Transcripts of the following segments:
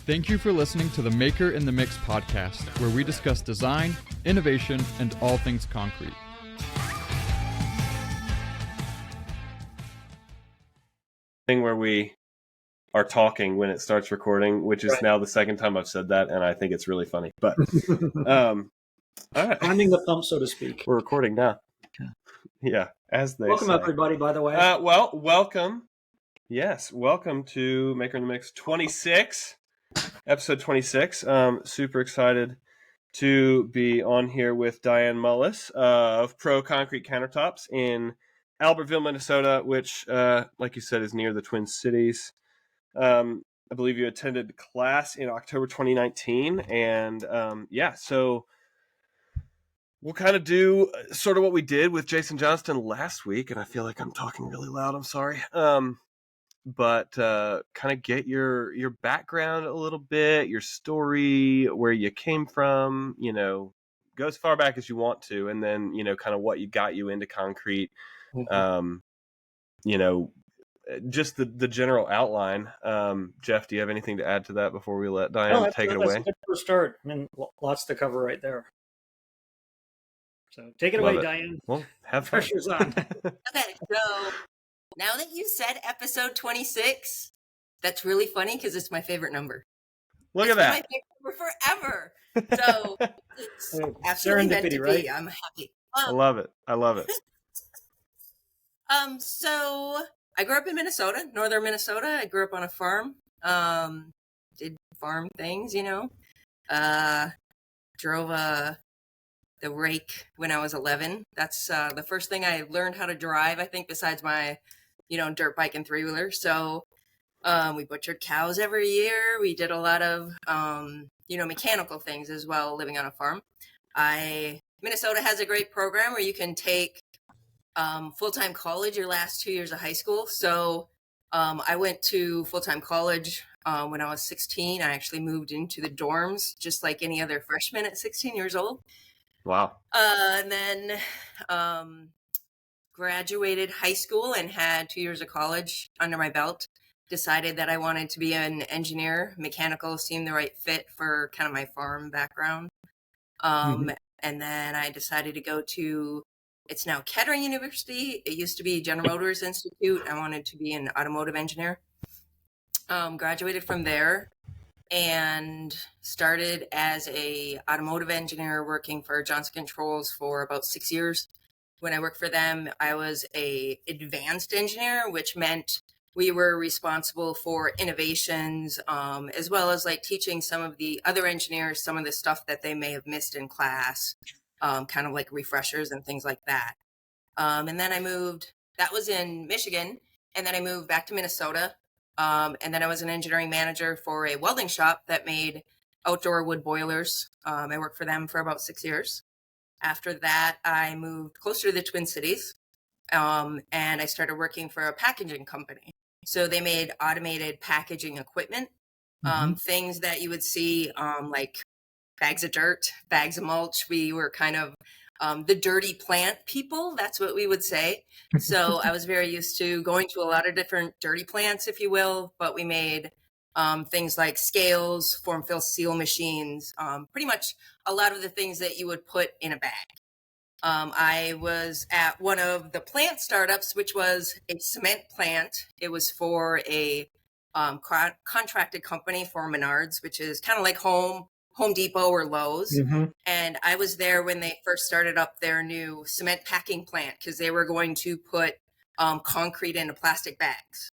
Thank you for listening to the Maker in the Mix podcast, where we discuss design, innovation, and all things concrete. Thing where we are talking when it starts recording, which is Right. now the second time I've said that, and I think it's really funny. But all right. Priming the pump, so to speak. We're recording now. Okay. Yeah, as they Welcome, say. everybody, by the way. Well, welcome. Yes, welcome to Maker in the Mix 26, episode 26. Super excited to be on here with Dian Mullis of Pro Concrete Countertops in Albertville, Minnesota, which, like you said, is near the Twin Cities. I believe you attended class in October 2019, and so we'll kind of do sort of what we did with Jason Johnston last week, and I feel like I'm talking really loud. I'm sorry. But kind of get your background a little bit, your story, where you came from, go as far back as you want to, and then, kind of what got you into concrete, just the general outline. Jeff, do you have anything to add to that before we let Diane take it away? That's a good first start. I mean, lots to cover right there. So take it Love away, it. Diane. Well, have fun. Pressure's on. Okay, so now that you said episode 26, that's really funny because it's my favorite number. Look It's at my that. favorite number forever. So it's absolutely meant to Serendipity, right? be. I'm happy. I love it. I love it. So I grew up in Minnesota, northern Minnesota. I grew up on a farm. Did farm things, drove the rake when I was 11. That's the first thing I learned how to drive, I think, besides my, dirt bike and three-wheeler. So we butchered cows every year. We did a lot of, mechanical things as well, living on a farm. Minnesota has a great program where you can take full-time college your last 2 years of high school. So I went to full-time college when I was 16. I actually moved into the dorms just like any other freshman at 16 years old. Wow. And then graduated high school and had 2 years of college under my belt. Decided that I wanted to be an engineer. Mechanical seemed the right fit for kind of my farm background. And then I decided to go to, it's now Kettering University. It used to be General Motors Institute. I wanted to be an automotive engineer. Graduated from there and started as a automotive engineer working for Johnson Controls for about 6 years. When I worked for them, I was a advanced engineer, which meant we were responsible for innovations, as well as like teaching some of the other engineers some of the stuff that they may have missed in class, kind of like refreshers and things like that. And then I moved, that was in Michigan, and then I moved back to Minnesota. And then I was an engineering manager for a welding shop that made outdoor wood boilers. I worked for them for about 6 years. After that, I moved closer to the Twin Cities, and I started working for a packaging company. So they made automated packaging equipment, things that you would see like bags of dirt, bags of mulch. We were kind of the dirty plant people. That's what we would say. So I was very used to going to a lot of different dirty plants, if you will, but we made things like scales, form fill seal machines, pretty much a lot of the things that you would put in a bag. I was at one of the plant startups, which was a cement plant. It was for a contracted company for Menards, which is kind of like Home Depot or Lowe's. And I was there when they first started up their new cement packing plant because they were going to put concrete into plastic bags.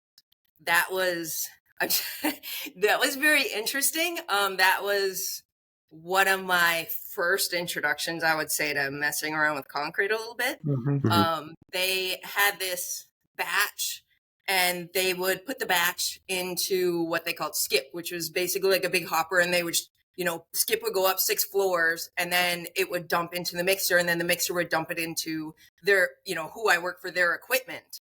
That was very interesting. That was one of my first introductions, I would say, to messing around with concrete a little bit. They had this batch, and they would put the batch into what they called skip, which was basically like a big hopper, and they would, skip would go up 6 floors, and then it would dump into the mixer, and then the mixer would dump it into their, who I work for, their equipment.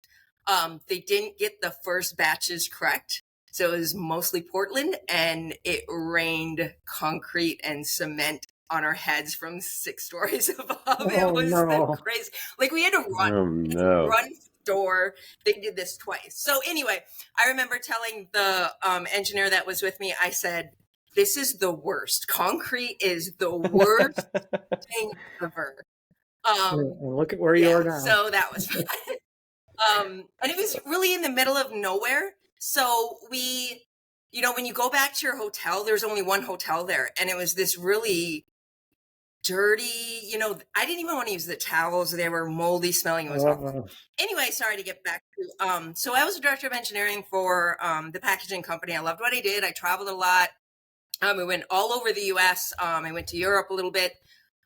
They didn't get the first batches correct. So it was mostly Portland, and it rained concrete and cement on our heads from 6 stories above. It was crazy. Like we had to run, run door. They did this twice. So anyway, I remember telling the engineer that was with me, I said, this is the worst. Concrete is the worst thing ever. And look at where you are now. So that was fun. And it was really in the middle of nowhere. So we, when you go back to your hotel, there's only one hotel there. And it was this really dirty, I didn't even want to use the towels. They were moldy smelling. It was awful. Anyway, sorry to get back to, so I was a director of engineering for the packaging company. I loved what I did. I traveled a lot. We went all over the US. I went to Europe a little bit.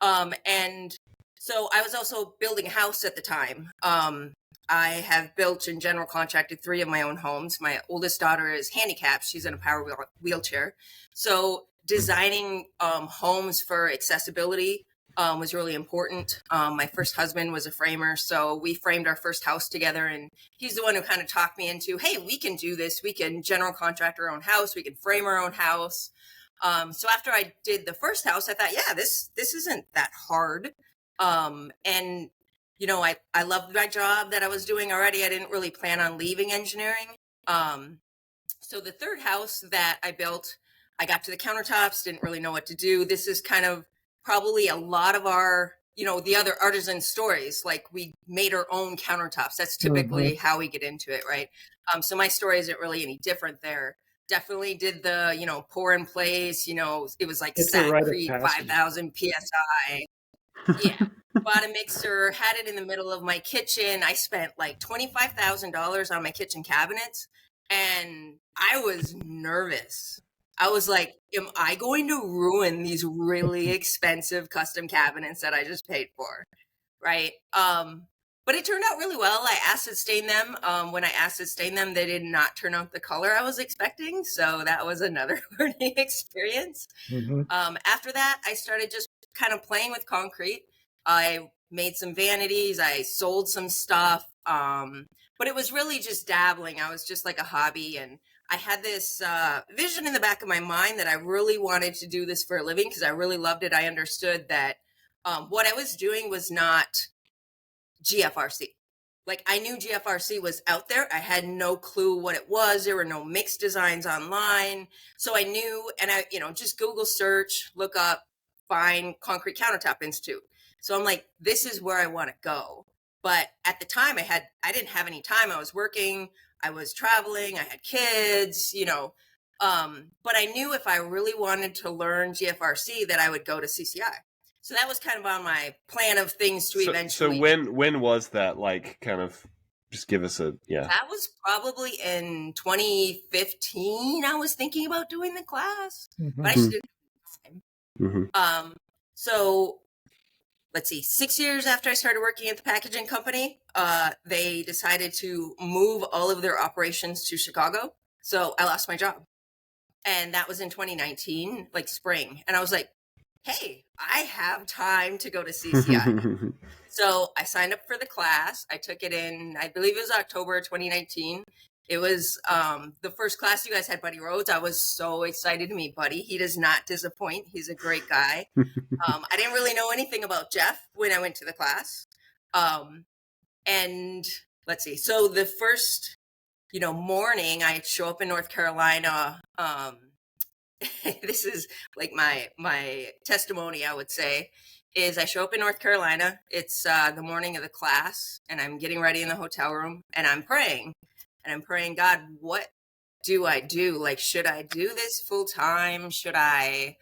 And so I was also building a house at the time. I have built and general contracted 3 of my own homes. My oldest daughter is handicapped. She's in a power wheelchair. So designing homes for accessibility was really important. My first husband was a framer, so we framed our first house together, and he's the one who kind of talked me into, hey, we can do this. We can general contract our own house. We can frame our own house. So after I did the first house, I thought, yeah, this isn't that hard. And I loved my job that I was doing already. I didn't really plan on leaving engineering. So the third house that I built, I got to the countertops, didn't really know what to do. This is kind of probably a lot of our, the other artisan stories. Like we made our own countertops. That's typically how we get into it, right? So my story isn't really any different there. Definitely did the, pour in place, it was like Satcrete 5,000 PSI. Yeah. Bought a mixer, had it in the middle of my kitchen. I spent like $25,000 on my kitchen cabinets, and I was nervous. I was like, am I going to ruin these really expensive custom cabinets that I just paid for? Right. But it turned out really well. I acid stained them. When I acid stained them, they did not turn out the color I was expecting. So that was another learning experience. After that, I started just kind of playing with concrete. I made some vanities. I sold some stuff. But it was really just dabbling. I was just like a hobby. And I had this vision in the back of my mind that I really wanted to do this for a living because I really loved it. I understood that what I was doing was not GFRC. Like I knew GFRC was out there. I had no clue what it was. There were no mixed designs online. So I knew, and I, just Google search, look up, find Concrete Countertop Institute. So I'm like, this is where I want to go. But at the time I didn't have any time. I was working, I was traveling, I had kids, but I knew if I really wanted to learn GFRC that I would go to CCI. So that was kind of on my plan of things to eventually. So when was that? Like, kind of, just give us a That was probably in 2015. I was thinking about doing the class, but I just didn't have time. So let's see. 6 years after I started working at the packaging company, they decided to move all of their operations to Chicago. So I lost my job, and that was in 2019, like spring. And I was like, hey, I have time to go to CCI. So I signed up for the class. I took it in, I believe it was October 2019. It was the first class you guys had, Buddy Rhodes. I was so excited to meet Buddy. He does not disappoint. He's a great guy. I didn't really know anything about Jeff when I went to the class. And let's see. So the first, morning I show up in North Carolina. This is like my testimony, I would say, is I show up in North Carolina. It's the morning of the class, and I'm getting ready in the hotel room, and I'm praying. And I'm praying, God, what do I do? Like, should I do this full time? Should I,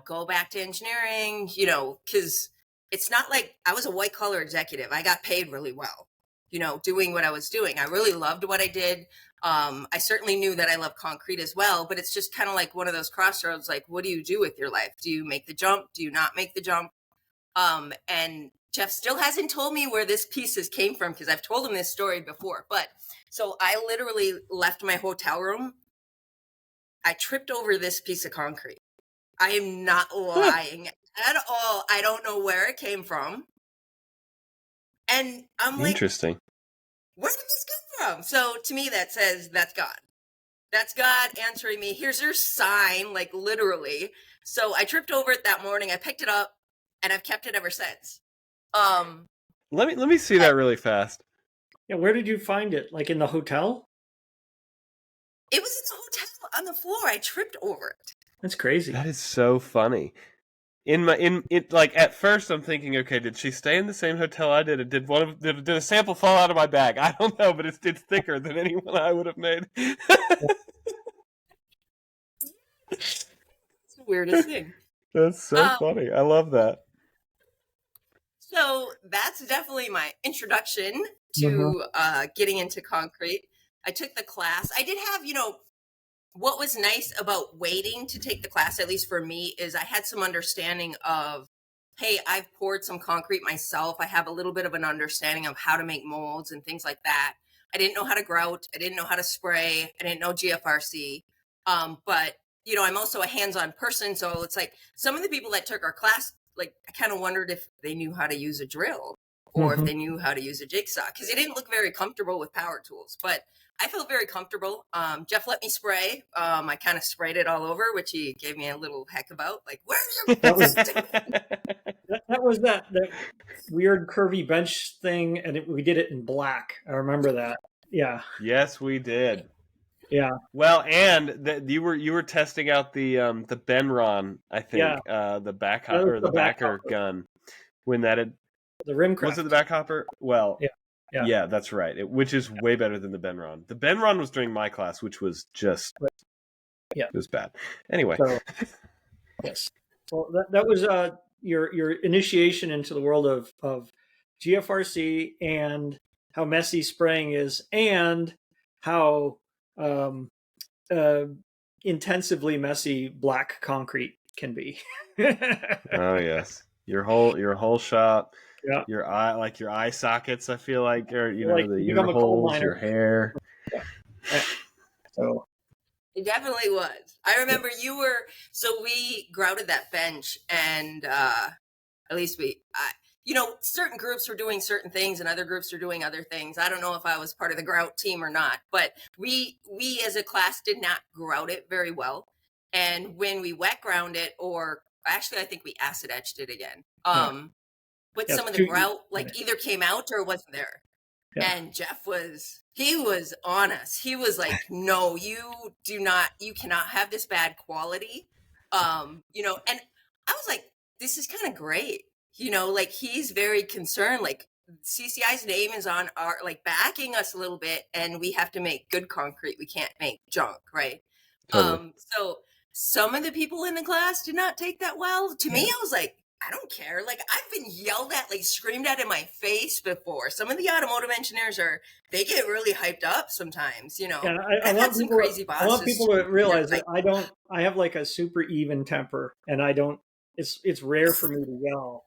go back to engineering? Because it's not like I was a white collar executive. I got paid really well, doing what I was doing. I really loved what I did. I certainly knew that I love concrete as well, but it's just kind of like one of those crossroads. Like, what do you do with your life? Do you make the jump? Do you not make the jump? And Jeff still hasn't told me where this pieces came from because I've told him this story before. But so I literally left my hotel room. I tripped over this piece of concrete. I am not lying at all. I don't know where it came from. And I'm like, interesting. Where did this come from? So to me, that says that's God. That's God answering me. Here's your sign, like literally. So I tripped over it that morning. I picked it up, and I've kept it ever since. Let me see that really fast. Yeah, where did you find it? Like in the hotel? It was in the hotel on the floor. I tripped over it. That's crazy. That is so funny. Like at first I'm thinking, okay, did she stay in the same hotel I did? Or did a sample fall out of my bag? I don't know, but it's thicker than anyone I would have made. It's the weirdest thing. That's so funny. I love that. So that's definitely my introduction to getting into concrete. I took the class. I did have, what was nice about waiting to take the class, at least for me, is I had some understanding of, hey, I've poured some concrete myself. I have a little bit of an understanding of how to make molds and things like that. I didn't know how to grout. I didn't know how to spray. I didn't know GFRC. But, I'm also a hands-on person. So it's like some of the people that took our class, like I kind of wondered if they knew how to use a drill or if they knew how to use a jigsaw, because they didn't look very comfortable with power tools. But I felt very comfortable. Jeff let me spray. I kind of sprayed it all over, which he gave me a little heck about. Like, where are your that was that weird curvy bench thing, and we did it in black. I remember that. Yeah. Yes, we did. Yeah. Well, and you were testing out the Benron, I think, the back hopper or the backer gun when that had the rim craft. Was it the back hopper? Well, yeah, that's right. Which is way better than the Benron. The Benron was during my class, which was just it was bad. Anyway, so, yes. Well, that was your initiation into the world of GFRC and how messy spraying is, and how intensively messy black concrete can be. Oh yes, your whole shop, your eye sockets. I feel like, or the ear holes, your hair. Yeah. So it definitely was. I remember so we grouted that bench, and at least certain groups were doing certain things and other groups were doing other things. I don't know if I was part of the grout team or not, but we as a class did not grout it very well. And when we wet ground it, or actually I think we acid etched it again. But some of the grout either came out or wasn't there. Yeah. And Jeff he was on us. He was like, no, you cannot have this bad quality. And I was like, this is kind of great. He's very concerned, like CCI's name is on our, backing us a little bit, and we have to make good concrete. We can't make junk. Right. Totally. So some of the people in the class did not take that well. To me, I was like, I don't care. Like, I've been yelled at, screamed at in my face before. Some of the automotive engineers they get really hyped up sometimes, Yeah, I've had some crazy bosses. I want people to realize that I have a super even temper, and it's rare for me to yell.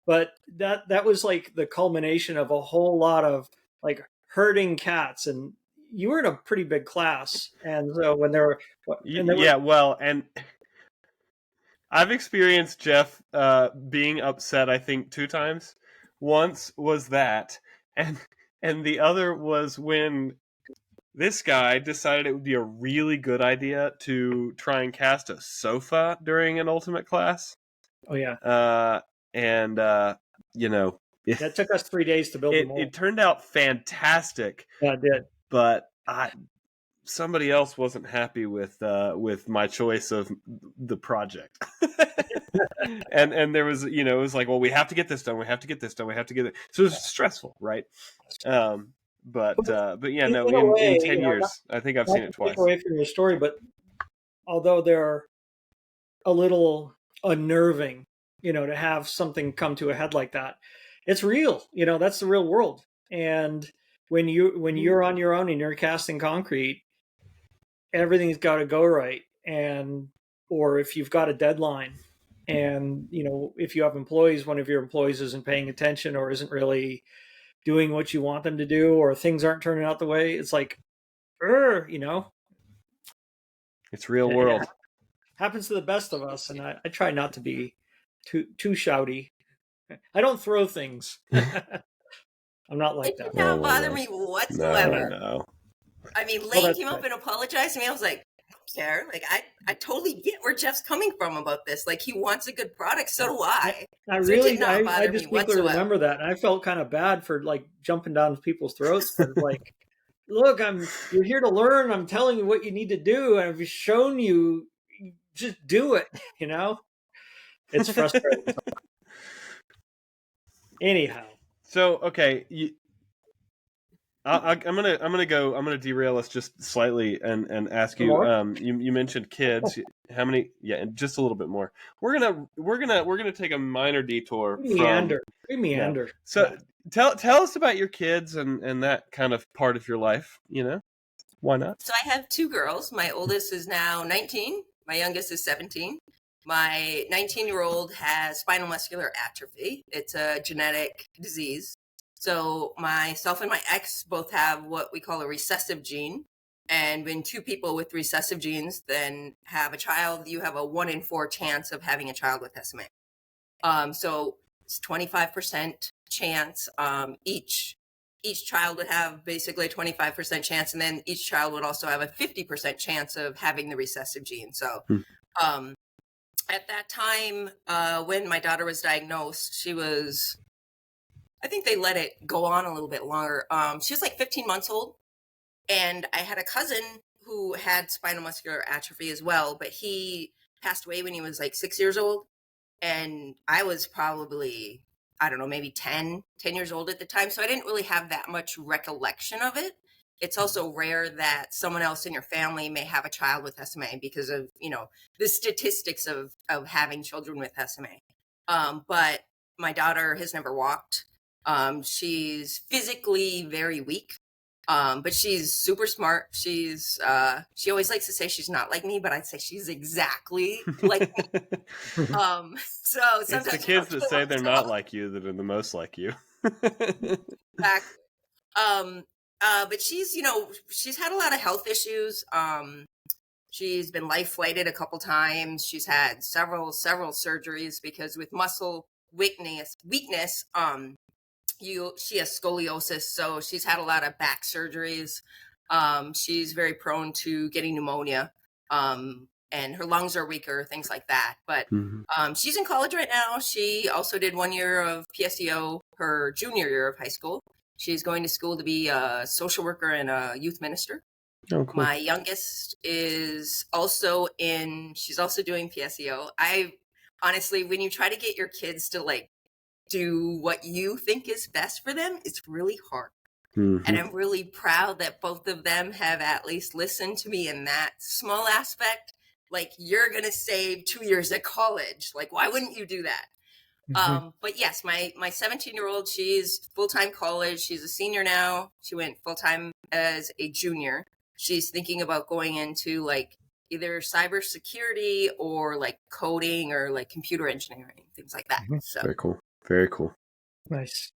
But that was the culmination of a whole lot of herding cats, and you were in a pretty big class, and so when there were and I've experienced Jeff being upset, I think 2 times. Once was that, and the other was when this guy decided it would be a really good idea to try and cast a sofa during an ultimate class. Oh yeah. That took us 3 days to build them all. It turned out fantastic. Yeah, it did. But somebody else wasn't happy with my choice of the project. and there was, it was like, well, we have to get this done. We have to get this done. We have to get it. So it was stressful, right? But yeah, in 10 years, I think I've seen it twice. Away from your story, but although they're a little unnerving, to have something come to a head like that, it's real. That's the real world. And when you're on your own and you're casting concrete, everything's got to go right. Or if you've got a deadline, and if you have employees, one of your employees isn't paying attention or isn't really doing what you want them to do, or things aren't turning out the way, it's like, it's real world. Happens to the best of us, and I try not to be too shouty. I don't throw things. I'm not like that. It did not bother me whatsoever. No. I mean, Lane came up and apologized to me. I was like, I don't care. I totally get where Jeff's coming from about this. He wants a good product. So do I. I distinctly remember that. And I felt kind of bad for jumping down people's throats. But look, you're here to learn. I'm telling you what you need to do. And I've shown you just do it. It's frustrating. Anyhow. So, okay, I'm gonna derail us just slightly and ask you. You mentioned kids. How many? Yeah, and just a little bit more. We're gonna take a minor detour Meander. So tell us about your kids and that kind of part of your life. Why not? So I have two girls. My oldest is now 19. My youngest is 17. My 19-year-old has spinal muscular atrophy. It's a genetic disease. So myself and my ex both have what we call a recessive gene. And when two people with recessive genes then have a child, you have a 1 in 4 chance of having a child with SMA. So it's 25% chance. Each child would have basically a 25% chance, and then each child would also have a 50% chance of having the recessive gene. So at that time, when my daughter was diagnosed, I think they let it go on a little bit longer. She was like 15 months old, and I had a cousin who had spinal muscular atrophy as well, but he passed away when he was like 6 years old. And I was probably, I don't know, maybe 10 years old at the time. So I didn't really have that much recollection of it. It's also rare that someone else in your family may have a child with SMA because of, the statistics of having children with SMA. But my daughter has never walked. She's physically very weak. But she's super smart. She always likes to say she's not like me, but I'd say she's exactly like me. So sometimes it's the kids that say they're not like you that are the most like you. Exactly. But she's had a lot of health issues. She's been life flighted a couple times. She's had several surgeries because with muscle weakness, she has scoliosis, so she's had a lot of back surgeries. She's very prone to getting pneumonia, and her lungs are weaker, things like that. But she's in college right now. She also did 1 year of PSEO her junior year of high school. She's going to school to be a social worker and a youth minister. Oh, cool. My youngest is she's also doing PSEO. Honestly, when you try to get your kids to do what you think is best for them, it's really hard. And I'm really proud that both of them have at least listened to me in that small aspect. You're going to save 2 years at college. Why wouldn't you do that? But yes, my 17-year-old, she's full-time college. She's a senior now. She went full-time as a junior. She's thinking about going into either cybersecurity or coding or computer engineering, things like that. So very cool. Very cool. Nice.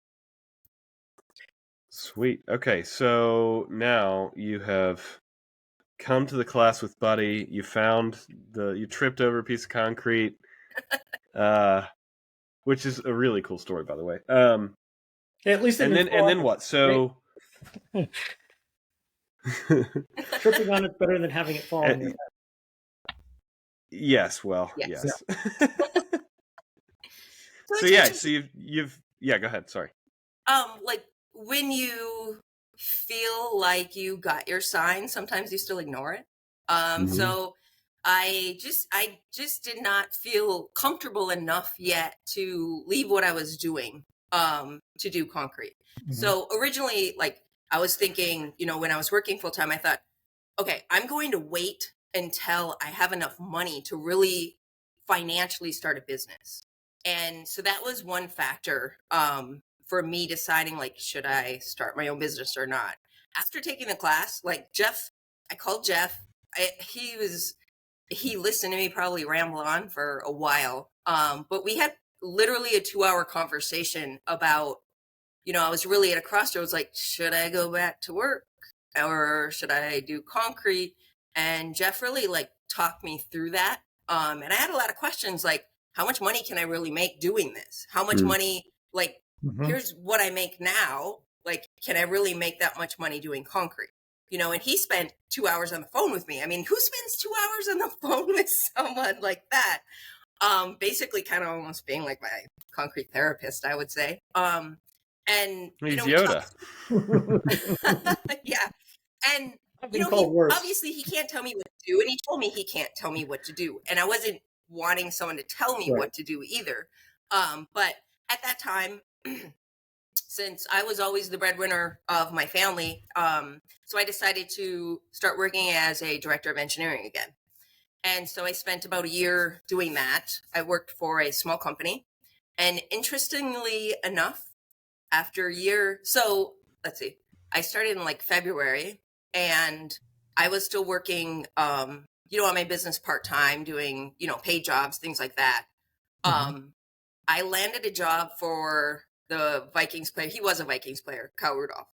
Sweet. Okay, so now you have come to the class with Buddy. You tripped over a piece of concrete, which is a really cool story, by the way. At least, and then what? So tripping on it's better than having it fall on your head. Yes. Well, yes. So you've go ahead. Sorry. When you feel like you got your sign, sometimes you still ignore it. So I just did not feel comfortable enough yet to leave what I was doing to do concrete. So originally, I was thinking, when I was working full time, I thought, okay, I'm going to wait until I have enough money to really financially start a business. And so that was one factor for me deciding, should I start my own business or not? After taking the class, I called Jeff. He listened to me probably ramble on for a while. But we had literally a 2-hour conversation about, I was really at a crossroads, should I go back to work or should I do concrete? And Jeff really talked me through that. And I had a lot of questions how much money can I really make doing this? How much money, here's what I make now. Can I really make that much money doing concrete? And he spent 2 hours on the phone with me. I mean, who spends 2 hours on the phone with someone like that? Basically kind of almost being my concrete therapist, I would say. And he's Yoda. Yeah. And obviously he can't tell me what to do. And he told me he can't tell me what to do. And I wasn't wanting someone to tell me what to do either. But at that time, since I was always the breadwinner of my family, so I decided to start working as a director of engineering again. And so I spent about a year doing that. I worked for a small company. And interestingly enough, after a year, so let's see, I started in like February, and I was still working, on my business part-time, doing, paid jobs, things like that. I landed a job for the Vikings player. He was a Vikings player, Kyle Rudolph.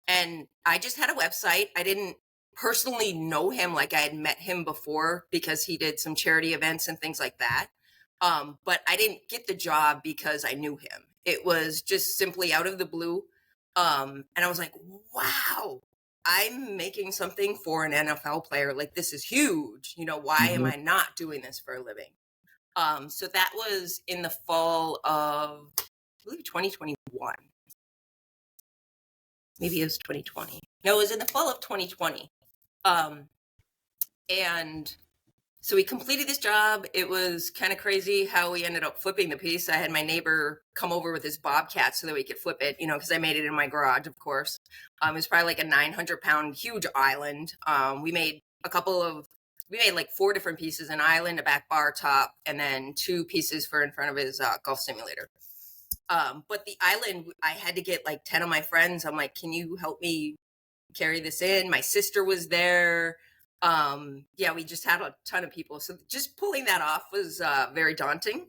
And I just had a website. I didn't personally know him like I had met him before because he did some charity events and things like that. But I didn't get the job because I knew him. It was just simply out of the blue. And I was like, wow, I'm making something for an NFL player. Like, this is huge. Why am I not doing this for a living? So that was in the fall of, I believe, 2021. Maybe it was 2020. No, it was in the fall of 2020. And so we completed this job. It was kind of crazy how we ended up flipping the piece. I had my neighbor come over with his bobcat so that we could flip it, because I made it in my garage, of course. It was probably like a 900-pound huge island. We made like 4 different pieces: an island, a back bar top, and then 2 pieces for in front of his golf simulator. But the island, I had to get like 10 of my friends. I'm like, can you help me carry this in? My sister was there. We just had a ton of people. So just pulling that off was very daunting.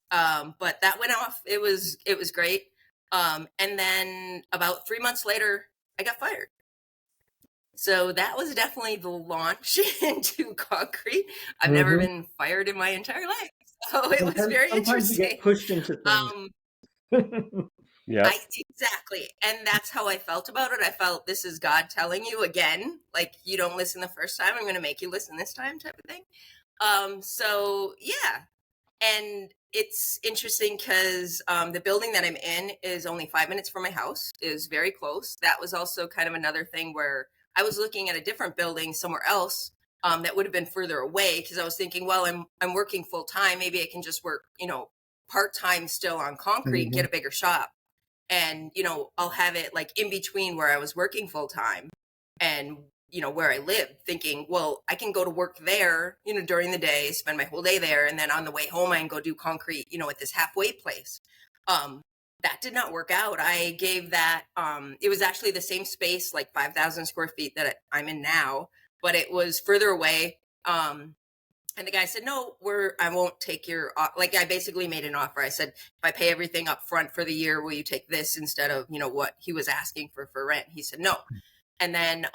But that went off. It was great. And then about 3 months later, I got fired. So that was definitely the launch into concrete. I've never been fired in my entire life. So it was very Sometimes interesting. you get pushed into things. Yeah. Exactly. And that's how I felt about it. I felt, this is God telling you again, like, you don't listen the first time, I'm going to make you listen this time, type of thing. So yeah. And it's interesting because the building that I'm in is only 5 minutes from my house, is very close. That was also kind of another thing where I was looking at a different building somewhere else that would have been further away, because I was thinking, well, I'm working full time. Maybe I can just work, part-time still on concrete and get a bigger shop. And, I'll have it like in between where I was working full time and, where I lived, thinking, well, I can go to work there, during the day, spend my whole day there. And then on the way home, I can go do concrete, at this halfway place. That did not work out. I gave that, it was actually the same space, like 5,000 square feet that I'm in now, but it was further away. And the guy said, no, I won't take your, like, I basically made an offer. I said, if I pay everything up front for the year, will you take this instead of, what he was asking for rent? He said, no. And then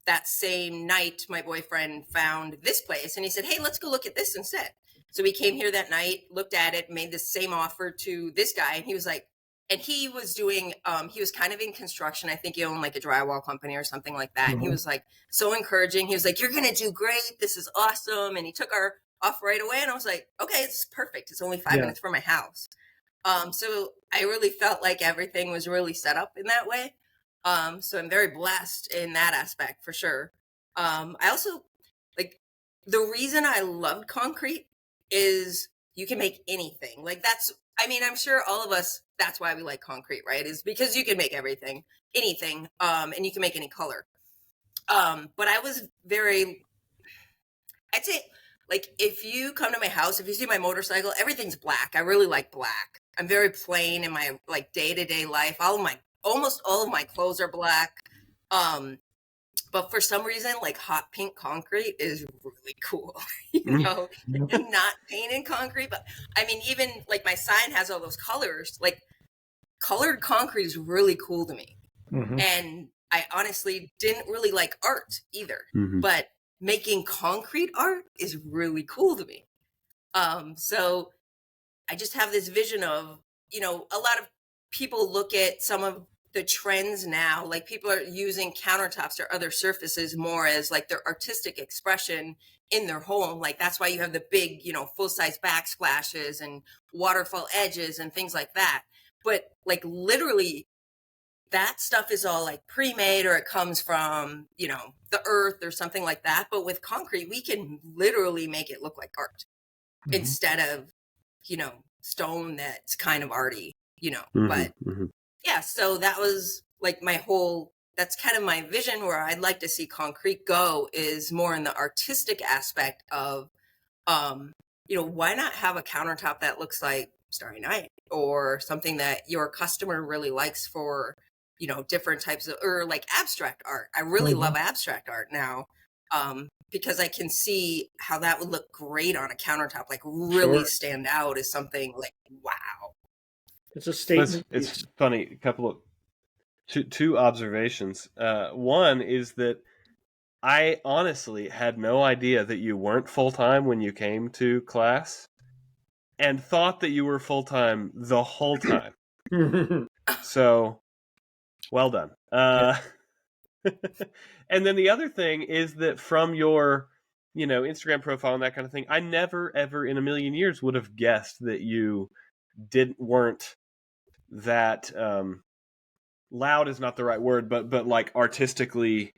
that same night, my boyfriend found this place and he said, hey, let's go look at this instead. So we came here that night, looked at it, made the same offer to this guy. And he was like, and he was doing, he was kind of in construction. I think he owned like a drywall company or something like that. And he was like, so encouraging. He was like, you're going to do great. This is awesome. And he took our offer right away. And I was like, okay, it's perfect. It's only 5 minutes from my house. So I really felt like everything was really set up in that way. So I'm very blessed in that aspect for sure. I also, like, the reason I loved concrete is you can make anything. Like, I'm sure all of us, that's why we like concrete, right? Is because you can make everything, anything, and you can make any color. But I was I'd say, like, if you come to my house, if you see my motorcycle, everything's black. I really like black. I'm very plain in my, like, day-to-day life. Almost all of my clothes are black. But for some reason, like, hot pink concrete is really cool, and not painted concrete. But even like my sign has all those colors, like colored concrete is really cool to me. And I honestly didn't really like art either, but making concrete art is really cool to me. So I just have this vision of, a lot of people look at some of the trends now, like people are using countertops or other surfaces more as like their artistic expression in their home. Like, that's why you have the big, full-size backsplashes and waterfall edges and things like that. But like, literally, that stuff is all like pre-made, or it comes from, the earth or something like that. But with concrete, we can literally make it look like art instead of, stone that's kind of arty, but yeah, so that was like that's kind of my vision where I'd like to see concrete go, is more in the artistic aspect of, why not have a countertop that looks like Starry Night, or something that your customer really likes for, different types of, or like abstract art. I really love abstract art now, because I can see how that would look great on a countertop, like really stand out as something like, wow. It's a statement. It's funny. A couple of two observations. One is that I honestly had no idea that you weren't full-time when you came to class, and thought that you were full-time the whole time. So, well done. And then the other thing is that from your, Instagram profile and that kind of thing, I never, ever in a million years would have guessed that you weren't that, loud is not the right word, but like artistically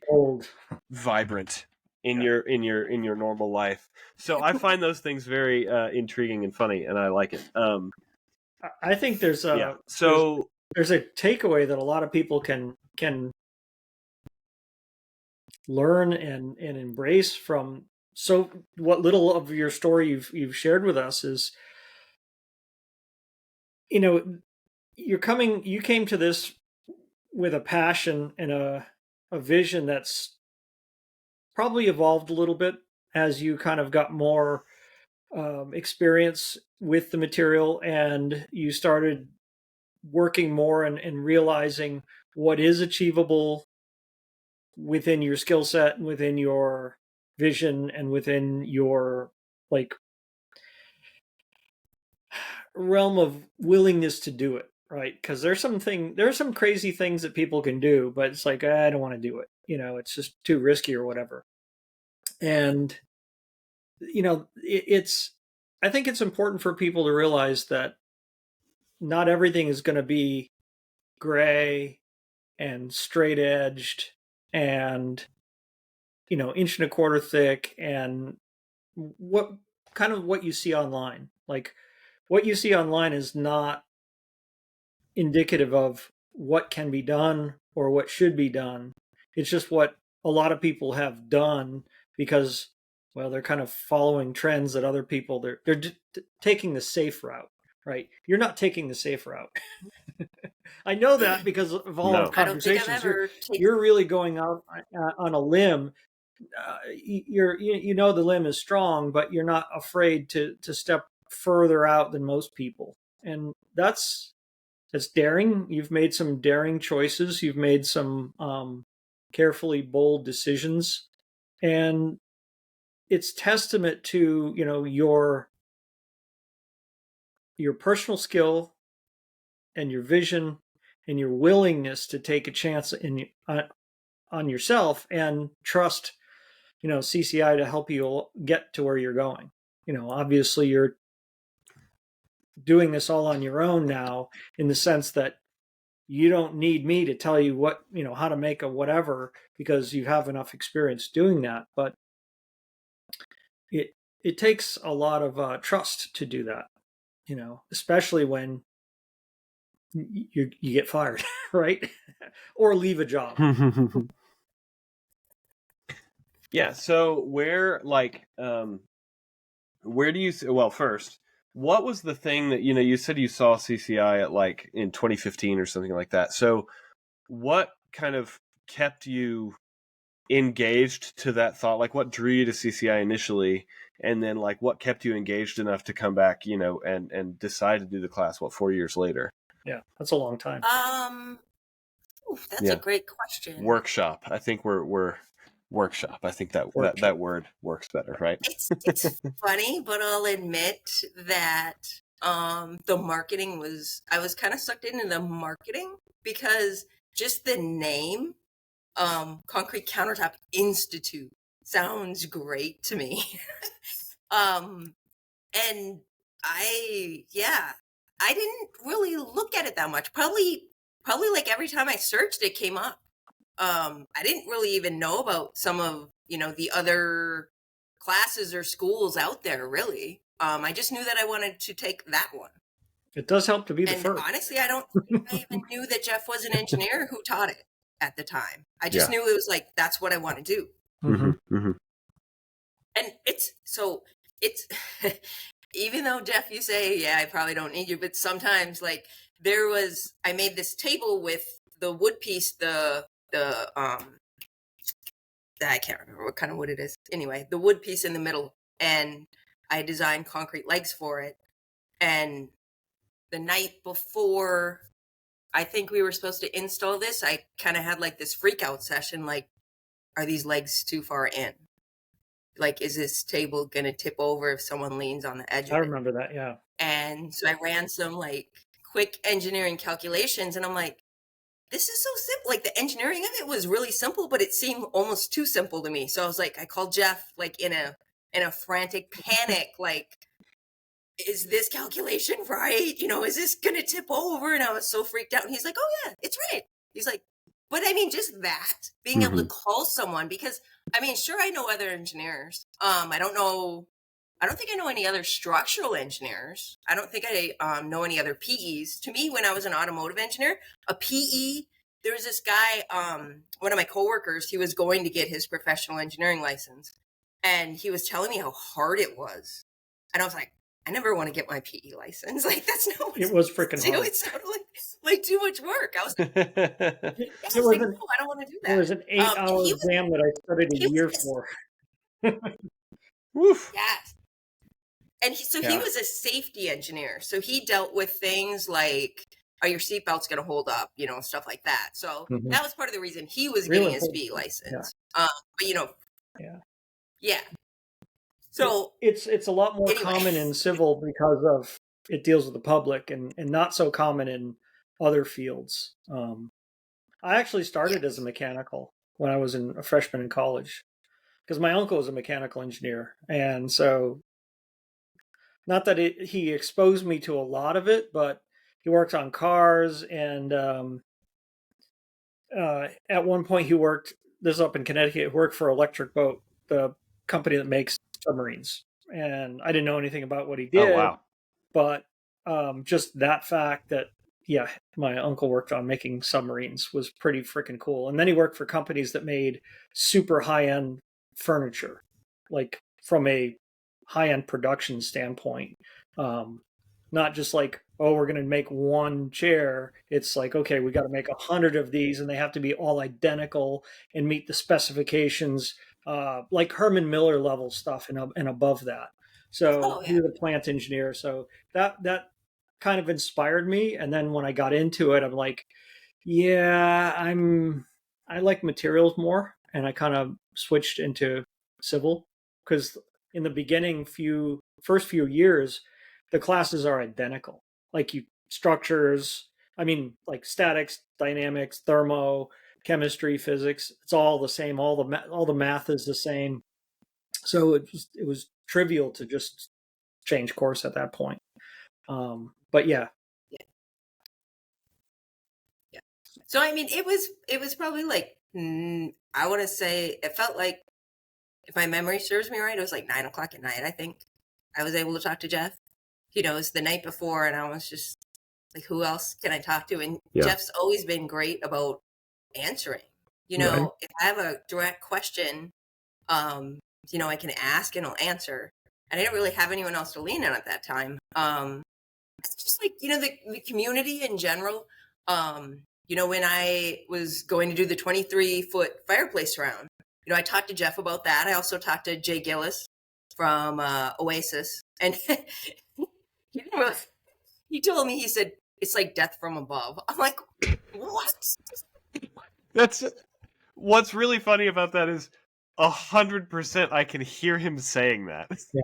vibrant in your normal life. So I find those things very intriguing and funny, and I like it. I think there's a there's a takeaway that a lot of people can learn and embrace from. So what little of your story you've shared with us is, you came to this with a passion and a vision that's probably evolved a little bit as you kind of got more experience with the material, and you started working more and realizing what is achievable within your skill set and within your vision and within your like realm of willingness to do it, right? Because there are some crazy things that people can do, but it's like, I don't want to do it, it's just too risky or whatever. And I think it's important for people to realize that not everything is going to be gray and straight edged and inch and a quarter thick, and what you see online. Like, what you see online is not indicative of what can be done or what should be done. It's just what a lot of people have done because, well, they're kind of following trends that other people, they're taking the safe route, right? You're not taking the safe route. I know that because of all our conversations. You're really going out on a limb. The limb is strong, but you're not afraid to step further out than most people, and that's daring. You've made some daring choices. You've made some carefully bold decisions, and it's testament to your personal skill and your vision and your willingness to take a chance on yourself and trust CCI to help you get to where you're going. Obviously you're doing this all on your own now, in the sense that you don't need me to tell you what, how to make a whatever, because you have enough experience doing that. But it takes a lot of trust to do that, especially when you get fired, right? Or leave a job. Yeah. So where do you, well, first, what was the thing that, you said you saw CCI at like in 2015 or something like that. So what kind of kept you engaged to that thought? Like, what drew you to CCI initially? And then like, what kept you engaged enough to come back, and decide to do the class, 4 years later? Yeah, that's a long time. That's a great question. Workshop. I think we're workshop. I think that word works better, right? It's funny, but I'll admit that the marketing I was kind of sucked into the marketing, because just the name, Concrete Countertop Institute, sounds great to me. And I didn't really look at it that much. Probably probably like every time I searched, it came up. I didn't really even know about some of, the other classes or schools out there, really. I just knew that I wanted to take that one. It does help to be the And first. honestly, I don't think I even knew that Jeff was an engineer who taught it at the time. I just knew it was like, that's what I want to do. And it's even though Jeff, you say, yeah, I probably don't need you, but sometimes like I made this table with the wood piece, I can't remember what kind of wood it is. Anyway, the wood piece in the middle, and I designed concrete legs for it. And the night before I think we were supposed to install this, I kind of had like this freak out session. Like, are these legs too far in? Like, is this table going to tip over if someone leans on the edge of it? I remember that, yeah. And so I ran some like quick engineering calculations, and I'm like, this is so simple. Like, the engineering of it was really simple, but it seemed almost too simple to me. So I was like, I called Jeff like in a frantic panic, like, is this calculation right? Is this going to tip over? And I was so freaked out. And he's like, oh yeah, it's right. He's like, but I mean, just that, being able to call someone, because I mean, sure, I know other engineers. I don't think I know any other structural engineers. I don't think I know any other PEs. To me, when I was an automotive engineer, a PE, there was this guy, one of my coworkers, he was going to get his professional engineering license. And he was telling me how hard it was. And I was like, I never want to get my PE license. Like, that's no. It was freaking hard. It sounded like too much work. I was like, no, I don't want to do that. It was an 8-hour exam that I studied a year for. Woof. Yes. And he was a safety engineer. So he dealt with things like, are your seatbelts going to hold up, stuff like that. So that was part of the reason he was getting his PE license. Yeah. Yeah. So it's a lot more common in civil because of it deals with the public, and not so common in other fields. I actually started as a mechanical when I was a freshman in college, because my uncle was a mechanical engineer, and so not that he exposed me to a lot of it, but he worked on cars, and at one point he worked, this is up in Connecticut, he worked for Electric Boat, the company that makes submarines. And I didn't know anything about what he did. Oh, wow. But just that fact that, yeah, my uncle worked on making submarines was pretty freaking cool. And then he worked for companies that made super high-end furniture, like from a high-end production standpoint. Not just like, oh, we're going to make one chair. It's like, okay, we got to make 100 of these, and they have to be all identical and meet the specifications, like Herman Miller level stuff and above that. So he was a plant engineer. So that kind of inspired me. And then when I got into it, I'm like, yeah, I like materials more. And I kind of switched into civil, because in the beginning first few years, the classes are identical. Like structures, I mean, like statics, dynamics, thermo, chemistry, physics, it's all the same. All the math is the same. So it was trivial to just change course at that point. But yeah. So I mean, it was probably like, I want to say, it felt like, if my memory serves me right, it was like 9:00 at night. I think I was able to talk to Jeff. It was the night before, and I was just like, who else can I talk to? And Jeff's always been great about answering. If I have a direct question, I can ask and he'll answer. And I didn't really have anyone else to lean on at that time. It's just like, the community in general. When I was going to do the 23-foot fireplace round, I talked to Jeff about that. I also talked to Jay Gillis from Oasis. And he told me, he said, it's like death from above. I'm like, what? What's really funny about that is 100% I can hear him saying that. Yeah.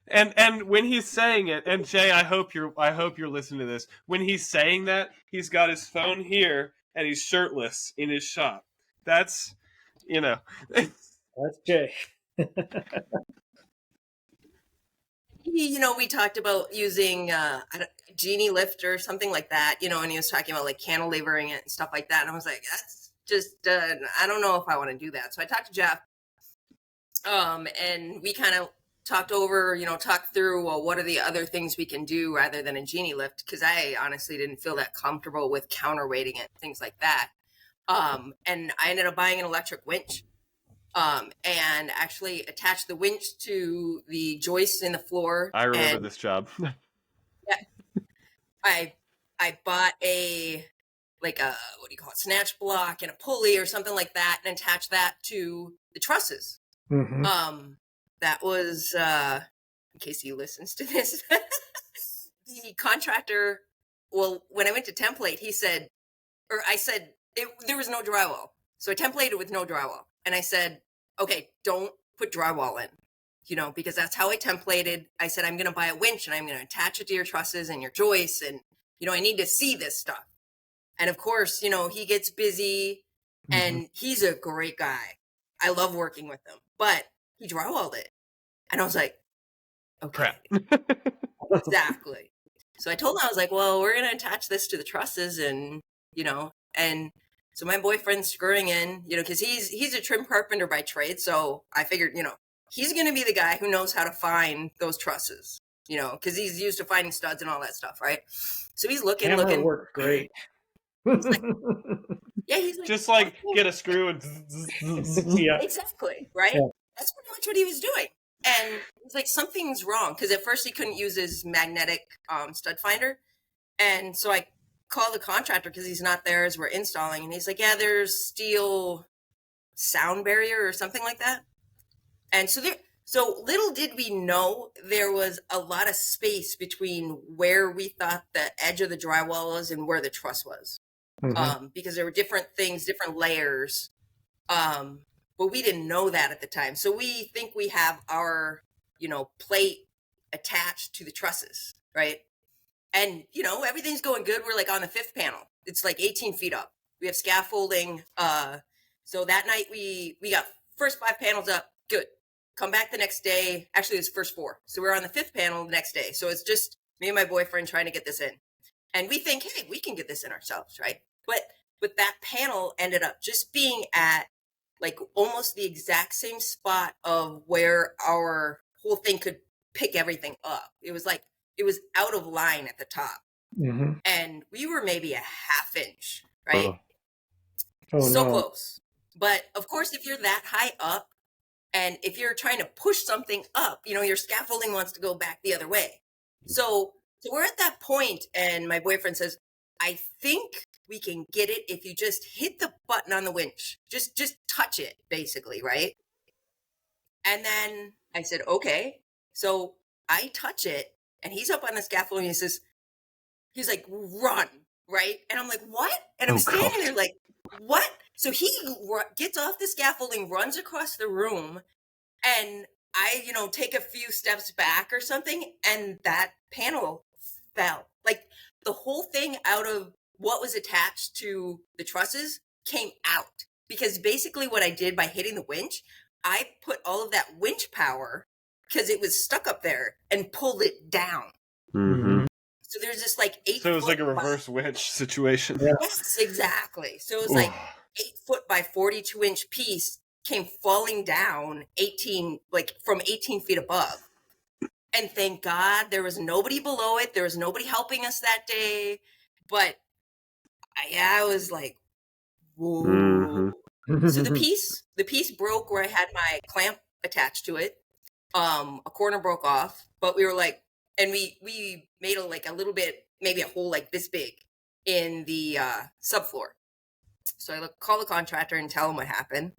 And when he's saying it, and Jay, I hope you're listening to this. When he's saying that, he's got his phone here and he's shirtless in his shop. That's, That's Jay. we talked about using genie lift or something like that, and he was talking about like cantilevering it and stuff like that. And I was like, that's just, I don't know if I want to do that. So I talked to Jeff, and we kind of talked through, well, what are the other things we can do rather than a genie lift? Because I honestly didn't feel that comfortable with counterweighting it, things like that. And I ended up buying an electric winch. And actually attached the winch to the joist in the floor. I remember this job. I bought a what do you call it, snatch block and a pulley or something like that, and attached that to the trusses. Mm-hmm. That was in case he listens to this, the contractor. Well, when I went to template, I said there was no drywall, so I templated with no drywall, and I said, okay, don't put drywall in, because that's how I templated. I said, I'm going to buy a winch and I'm going to attach it to your trusses and your joists. And, I need to see this stuff. And of course, he gets busy, and he's a great guy. I love working with him, but he drywalled it. And I was like, okay, exactly. So I told him, I was like, well, we're going to attach this to the trusses and, and so my boyfriend's screwing in, because he's a trim carpenter by trade. So I figured, he's going to be the guy who knows how to find those trusses, because he's used to finding studs and all that stuff, right? So he's looking. Worked great. He's like, he's like, just like get a screw and yeah, exactly, right? Yeah. That's pretty much what he was doing. And it's like, something's wrong, because at first he couldn't use his magnetic stud finder, and so I call the contractor because he's not there as we're installing, and he's like, yeah, there's steel sound barrier or something like that. And so little did we know there was a lot of space between where we thought the edge of the drywall was and where the truss was. Because there were different things, different layers, but we didn't know that at the time. So we think we have our plate attached to the trusses, right? And, everything's going good. We're like on the 5th panel. It's like 18 feet up. We have scaffolding. So that night we got first 5 panels up. Good. Come back the next day. Actually, it was first 4. So we're on the 5th panel the next day. So it's just me and my boyfriend trying to get this in. And we think, hey, we can get this in ourselves, right? But that panel ended up just being at like almost the exact same spot of where our whole thing could pick everything up. It was out of line at the top. And we were maybe a half inch, right? So close. But of course, if you're that high up, and if you're trying to push something up, your scaffolding wants to go back the other way. So we're at that point, and my boyfriend says, I think we can get it if you just hit the button on the winch. Just touch it, basically, right? And then I said, okay. So I touch it, and he's up on the scaffolding, and he's like, run, right? And I'm like, what? And I'm standing there like, what? So he gets off the scaffolding, runs across the room, and I, take a few steps back or something, and that panel fell. Like, the whole thing out of what was attached to the trusses came out. Because basically what I did by hitting the winch, I put all of that winch power, because it was stuck up there, and pulled it down. So there's this like 8 foot. So it was like a reverse winch situation. Yeah. Yes, exactly. So it was like 8 foot by 42 inch piece came falling down from 18 feet above. And thank God there was nobody below it. There was nobody helping us that day. But I was like, whoa. So the piece broke where I had my clamp attached to it. A corner broke off, but we were like, and we made a little bit, maybe a hole like this big in the subfloor. So I call the contractor and tell him what happened.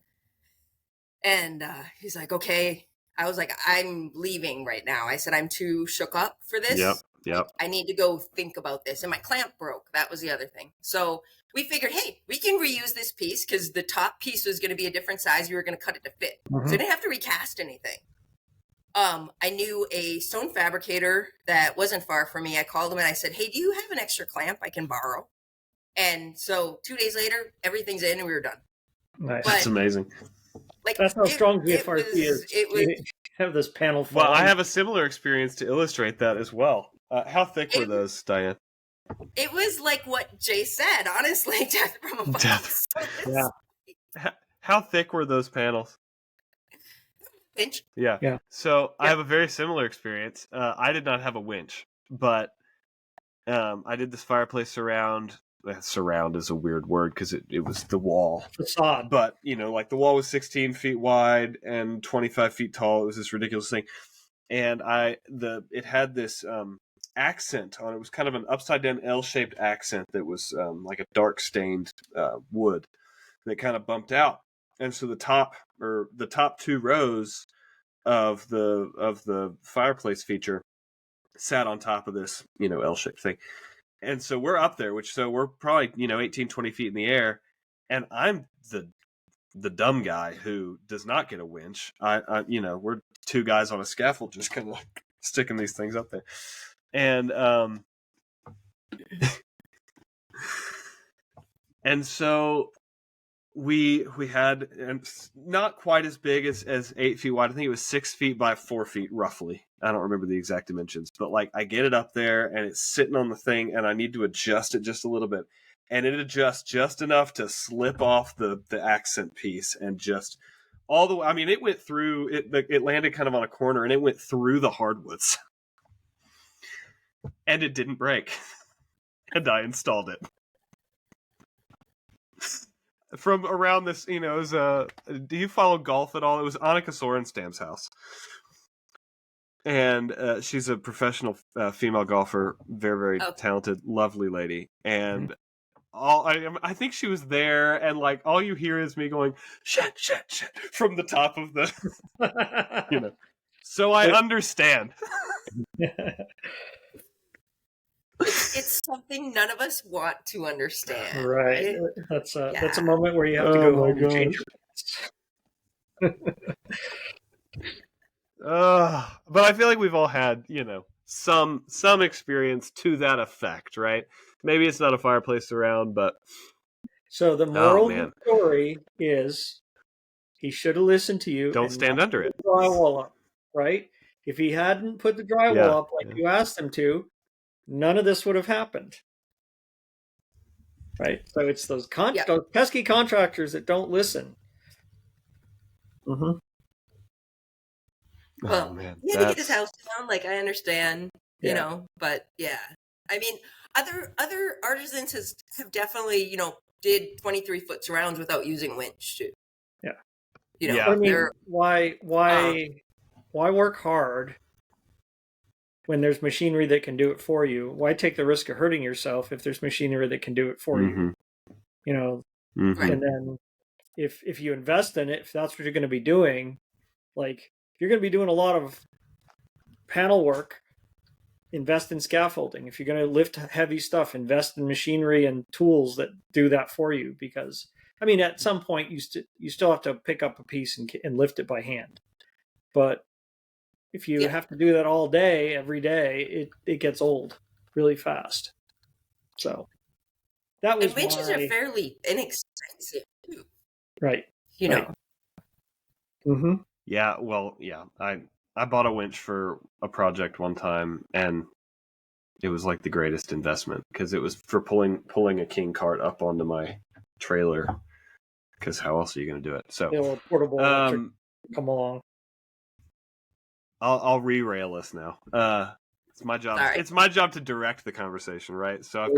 And he's like, okay. I was like, I'm leaving right now. I said, I'm too shook up for this. Yep. I need to go think about this. And my clamp broke. That was the other thing. So we figured, hey, we can reuse this piece because the top piece was going to be a different size. We were going to cut it to fit. So I didn't have to recast anything. I knew a stone fabricator that wasn't far from me. I called him and I said, hey, do you have an extra clamp I can borrow? And so 2 days later, everything's in and we were done. Nice. That's amazing. Like, that's how strong VFRC is. It was have this panel Well, falling. I have a similar experience to illustrate that as well. How thick were those, Diane? It was like what Jay said, honestly, death from above. Death. Yeah. How thick were those panels? Pinch. Yeah. Yeah. So I Yeah. have a very similar experience. I did not have a winch, but I did this fireplace surround. Surround is a weird word because it was the wall. Facade. But, like the wall was 16 feet wide and 25 feet tall. It was this ridiculous thing. And it had this accent on it. It was kind of an upside down L-shaped accent that was like a dark stained wood that kind of bumped out. And so the top 2 rows of the fireplace feature sat on top of this, L-shaped thing. And so we're up there, so we're probably, 18, 20 feet in the air. And I'm the dumb guy who does not get a winch. We're 2 guys on a scaffold just kind of sticking these things up there. And and so we had, and not quite as big as 8 feet wide. I think it was 6 feet by 4 feet roughly. I don't remember the exact dimensions, but like I get it up there and it's sitting on the thing and I need to adjust it just a little bit. And it adjusts just enough to slip off the accent piece and just all the way. I mean, it went through, it landed kind of on a corner and it went through the hardwoods. And it didn't break. And I installed it. From around this, it was, do you follow golf at all? It was Annika Sorenstam's house. And she's a professional female golfer, very, very talented, lovely lady. And I think she was there, and like all you hear is me going, shit, from the top of the, So I understand. It's something none of us want to understand. Right. That's a moment where you have to go home and change your but I feel like we've all had, some experience to that effect, right? Maybe it's not a fireplace around, but so the moral of the story is he should have listened to you. Don't stand under it. Drywall up, right? If he hadn't put the drywall up like you asked him to, none of this would have happened. Right? So it's those pesky contractors that don't listen. Mm-hmm. Well, he had to get his house down. Like, I understand, but yeah. I mean, other artisans have definitely, did 23-foot surrounds without using winch too. Yeah. I mean, why work hard when there's machinery that can do it for you? Why take the risk of hurting yourself if there's machinery that can do it for you? Mm-hmm. And then if you invest in it, if that's what you're going to be doing, like if you're going to be doing a lot of panel work, invest in scaffolding. If you're going to lift heavy stuff, invest in machinery and tools that do that for you. Because I mean, at some point you still have to pick up a piece and lift it by hand. But if you have to do that all day, every day, it gets old really fast. So that was and winches are fairly inexpensive too. Right. Right. Mm-hmm. Yeah. Well, yeah. I bought a winch for a project one time, and it was like the greatest investment because it was for pulling a king cart up onto my trailer. Because how else are you going to do it? So the portable electric come along. I'll re-rail us now. It's my job. Sorry. It's my job to direct the conversation, right? So I've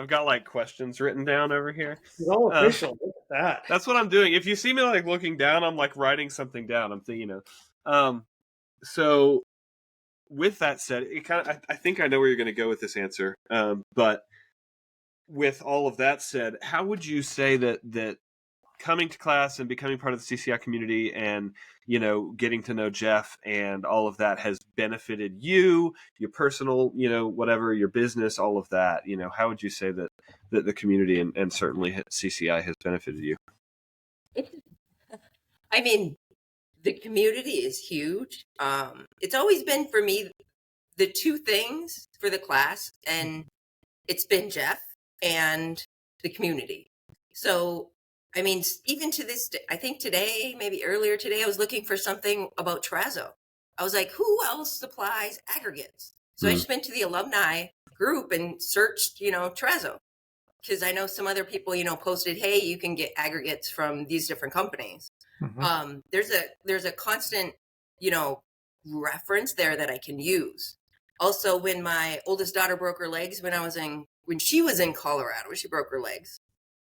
got like questions written down over here. It's all official. Look at that. That's what I'm doing. If you see me like looking down, I'm like writing something down. I'm thinking, So with that said, I think I know where you're going to go with this answer. But with all of that said, how would you say that coming to class and becoming part of the CCI community and, getting to know Jeff and all of that has benefited you, your personal, whatever, your business, all of that, how would you say that the community and certainly CCI has benefited you? I mean, the community is huge. It's always been for me the two things for the class, and it's been Jeff and the community. So I mean, even to this day, I think today, maybe earlier today, I was looking for something about terrazzo. I was like, who else supplies aggregates? So I just went to the alumni group and searched, terrazzo. Because I know some other people, posted, hey, you can get aggregates from these different companies. Mm-hmm. There's a constant, reference there that I can use. Also, when my oldest daughter broke her legs when she was in Colorado, she broke her legs.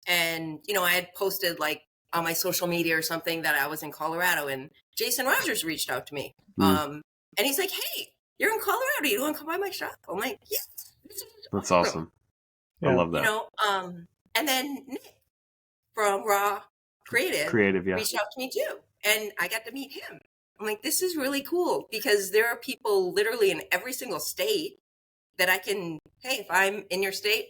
And, I had posted like on my social media or something that I was in Colorado, and Jason Rogers reached out to me. And he's like, hey, you're in Colorado. You want to come by my shop? I'm like, yes. That's awesome. Yeah. I love that. And then Nick from Raw Creative Yeah. reached out to me too. And I got to meet him. I'm like, this is really cool because there are people literally in every single state that I can, hey, if I'm in your state,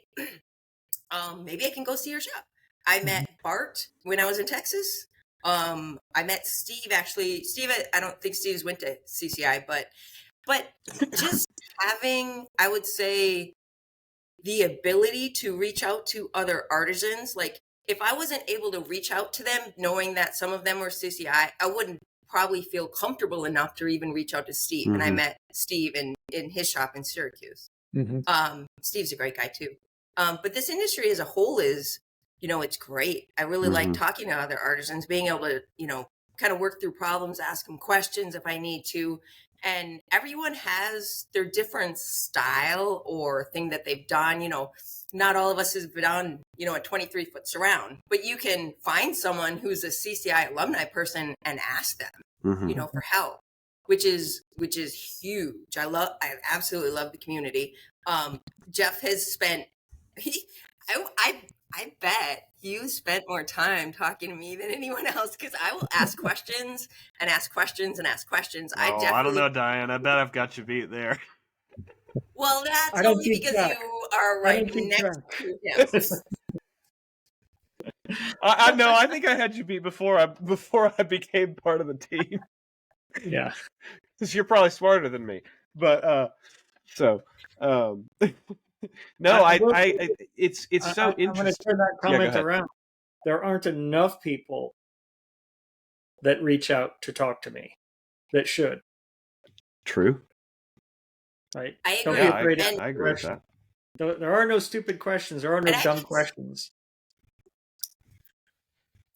maybe I can go see your shop. I met Bart when I was in Texas. I met Steve, actually. Steve, I don't think Steve's went to CCI, but just having, I would say, the ability to reach out to other artisans. Like if I wasn't able to reach out to them, knowing that some of them were CCI, I wouldn't probably feel comfortable enough to even reach out to Steve. And I met Steve in his shop in Syracuse. Steve's a great guy too. But this industry as a whole is, it's great. I really like talking to other artisans, being able to, kind of work through problems, ask them questions if I need to. And everyone has their different style or thing that they've done. Not all of us have done, a 23-foot surround, but you can find someone who's a CCI alumni person and ask them, for help, which is huge. I absolutely love the community. Jeff has spent, I bet you spent more time talking to me than anyone else because I will ask questions and ask questions and ask questions. I don't know, Diane. I bet I've got you beat there. Well, that's only because you are right next to him. I know. I think I had you beat before I became part of the team. Yeah, because you're probably smarter than me. But no, it's so interesting. I'm going to turn that comment around. There aren't enough people that reach out to talk to me that should. True. Right. I agree. Don't be afraid I agree with that. There are no stupid questions. There are no dumb questions.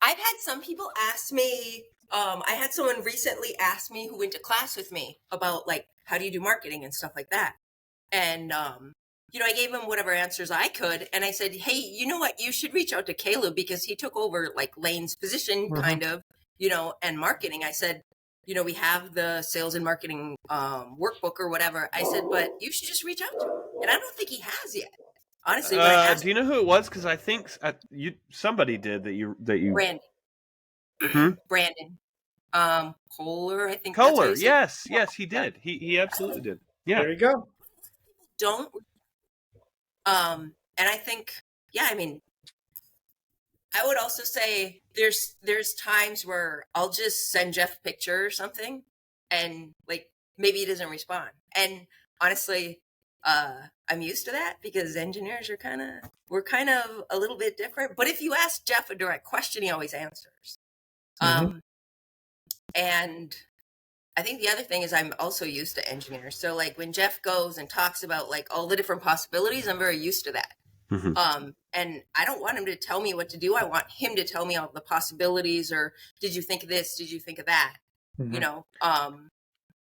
I've had some people ask me, I had someone recently ask me who went to class with me about like, how do you do marketing and stuff like that? And, I gave him whatever answers I could. And I said, hey, you know what? You should reach out to Caleb because he took over like Lane's position kind of, and marketing. I said, we have the sales and marketing workbook or whatever. I said, but you should just reach out to him. And I don't think he has yet. Honestly, do you know who it was? Because I think somebody did that you. Brandon. Brandon. Kohler, I think. Kohler, yes, he did. He absolutely did. Yeah. There you go. Don't. And I think, I mean, I would also say there's times where I'll just send Jeff a picture or something, and like maybe he doesn't respond. And honestly, I'm used to that because engineers are we're kind of a little bit different. But if you ask Jeff a direct question, he always answers. And I think the other thing is I'm also used to engineers. So like when Jeff goes and talks about like all the different possibilities, I'm very used to that. And I don't want him to tell me what to do. I want him to tell me all the possibilities or did you think of this? Did you think of that? Well,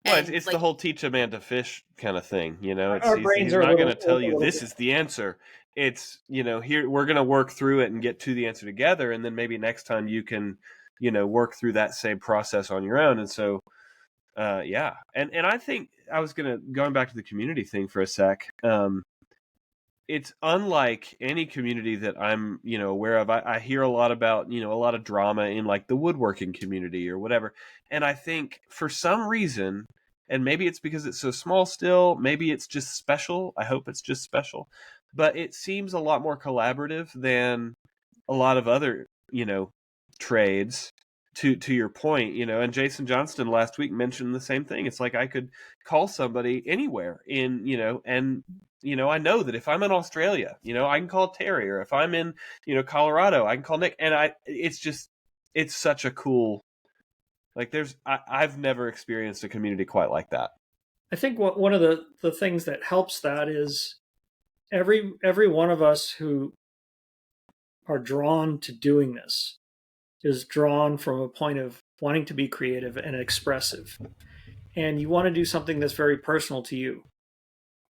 it's like, the whole teach a man to fish kind of thing. He's not going to tell you this is the answer. It's, here we're going to work through it and get to the answer together. And then maybe next time you can, work through that same process on your own. And so, and I think I was going back to the community thing for a sec. It's unlike any community that I'm, aware of. I hear a lot about, a lot of drama in like the woodworking community or whatever. And I think for some reason, and maybe it's because it's so small still, maybe it's just special. I hope it's just special, but it seems a lot more collaborative than a lot of other, trades. To your point, and Jason Johnston last week mentioned the same thing. It's like I could call somebody anywhere and I know that if I'm in Australia, I can call Terry, or if I'm in, Colorado, I can call Nick. And it's such a cool, like I've never experienced a community quite like that. I think one of the things that helps that is every one of us who are drawn to doing this is drawn from a point of wanting to be creative and expressive. And you want to do something that's very personal to you.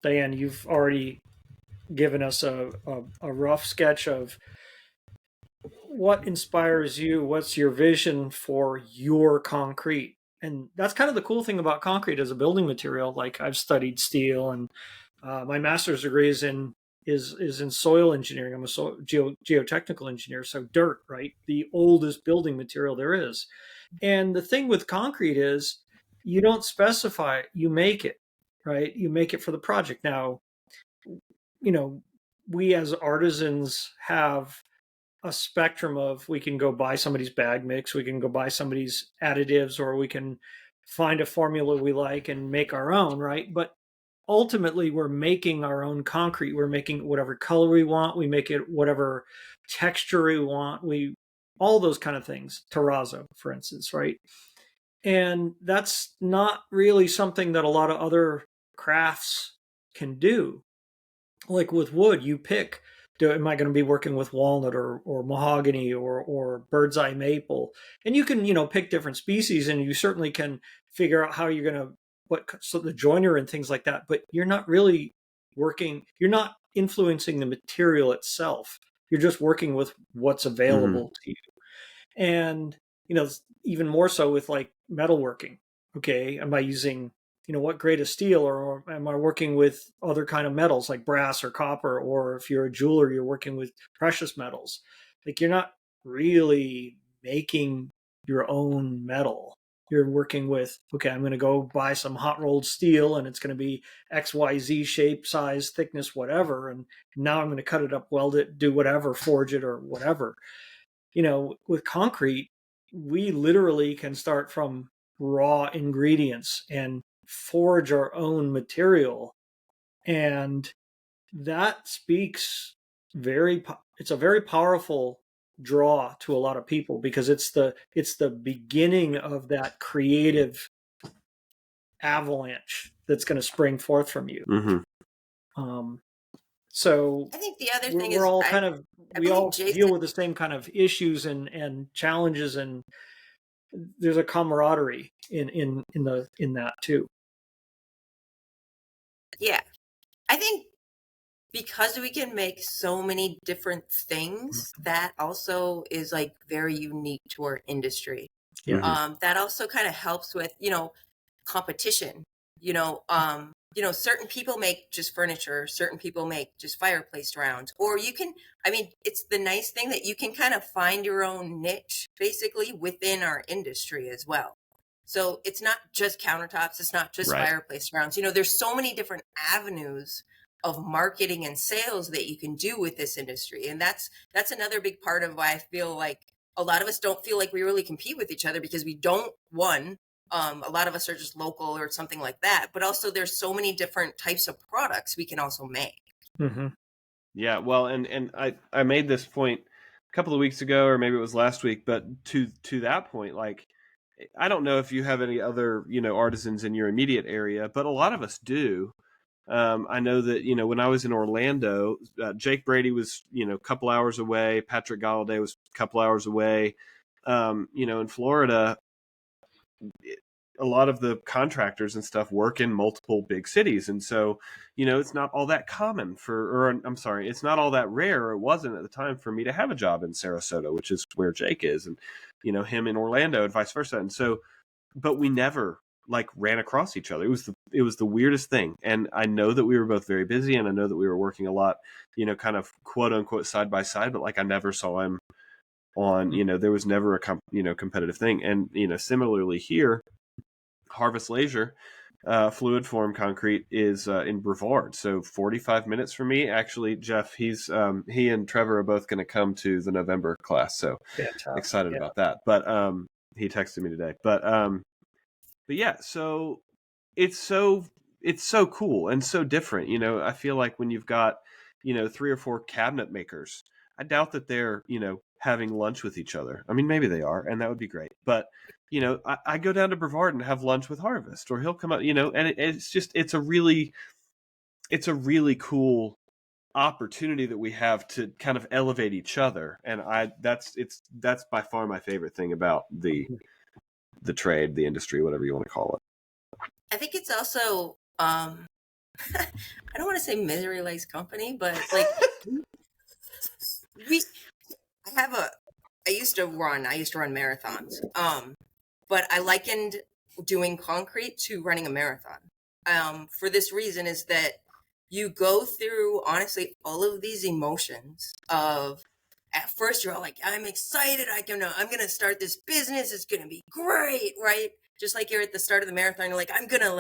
Diane, you've already given us a rough sketch of what inspires you, what's your vision for your concrete. And that's kind of the cool thing about concrete as a building material. Like I've studied steel, and my master's degree is in soil engineering. I'm a geotechnical engineer, so dirt, right? The oldest building material there is. And the thing with concrete is you don't specify, you make it, right? You make it for the project. Now, we as artisans have a spectrum of, we can go buy somebody's bag mix, we can go buy somebody's additives, or we can find a formula we like and make our own, right? But ultimately we're making our own concrete. We're making whatever color we want, we make it whatever texture we want, all those kind of things. Terrazzo, for instance, right? And that's not really something that a lot of other crafts can do. Like with wood, you pick, am I going to be working with walnut or mahogany or bird's eye maple? And you can, pick different species, and you certainly can figure out how you're going to, so the joiner and things like that, but you're not really you're not influencing the material itself. You're just working with what's available to you. And, even more so with like metalworking. Okay, am I using, what grade of steel, or am I working with other kind of metals like brass or copper? Or if you're a jeweler, you're working with precious metals. Like you're not really making your own metal. You're working with, okay, I'm going to go buy some hot rolled steel, and it's going to be XYZ shape, size, thickness, whatever. And now I'm going to cut it up, weld it, do whatever, forge it or whatever. With concrete, we literally can start from raw ingredients and forge our own material. And that speaks it's a very powerful draw to a lot of people, because it's the beginning of that creative avalanche that's going to spring forth from you. So I think the other thing we're is all kind of, we all Jason, deal with the same kind of issues and challenges, and there's a camaraderie in that too. Yeah, I think because we can make so many different things, that also is like very unique to our industry. Yeah. That also kind of helps with, competition. Certain people make just furniture, certain people make just fireplace rounds, or it's the nice thing that you can kind of find your own niche basically within our industry as well. So it's not just countertops, it's not just fireplace rounds. There's so many different avenues of marketing and sales that you can do with this industry. And that's another big part of why I feel like a lot of us don't feel like we really compete with each other, because we don't, a lot of us are just local or something like that, but also there's so many different types of products we can also make. Yeah, well, and I made this point a couple of weeks ago, or maybe it was last week, but to that point, like, I don't know if you have any other, artisans in your immediate area, but a lot of us do. I know that, when I was in Orlando, Jake Brady was, a couple hours away. Patrick Galladay was a couple hours away. In Florida, a lot of the contractors and stuff work in multiple big cities. And so, it's not all that common it's not all that rare. It wasn't at the time for me to have a job in Sarasota, which is where Jake is, and, him in Orlando and vice versa. And so, but we never ran across each other. It was the weirdest thing. And I know that we were both very busy, and I know that we were working a lot, kind of quote unquote side by side, but I never saw him on, there was never a competitive thing. And, similarly here, Harvest Laser, fluid form concrete is in Brevard, so 45 minutes from me. Actually, Jeff, he and Trevor are both going to come to the November class, so excited about that. But he texted me today. But yeah, so it's so it's so cool and so different. You know, I feel like when you've got, you know, 3 or 4 cabinet makers, I doubt that they're, you know, having lunch with each other. I mean, maybe they are, and that would be great. But, you know, I go down to Brevard and have lunch with Harvest, or he'll come out, you know, and it's a really cool opportunity that we have to kind of elevate each other. And that's by far my favorite thing about the trade, the industry, whatever you want to call it. I think it's also I don't want to say misery likes company, but like we I used to run marathons. But I likened doing concrete to running a marathon. For this reason is that you go through honestly all of these emotions of, at first you're all like, I'm excited, I'm gonna start this business, it's gonna be great, right? Just like you're at the start of the marathon, you're like, I'm gonna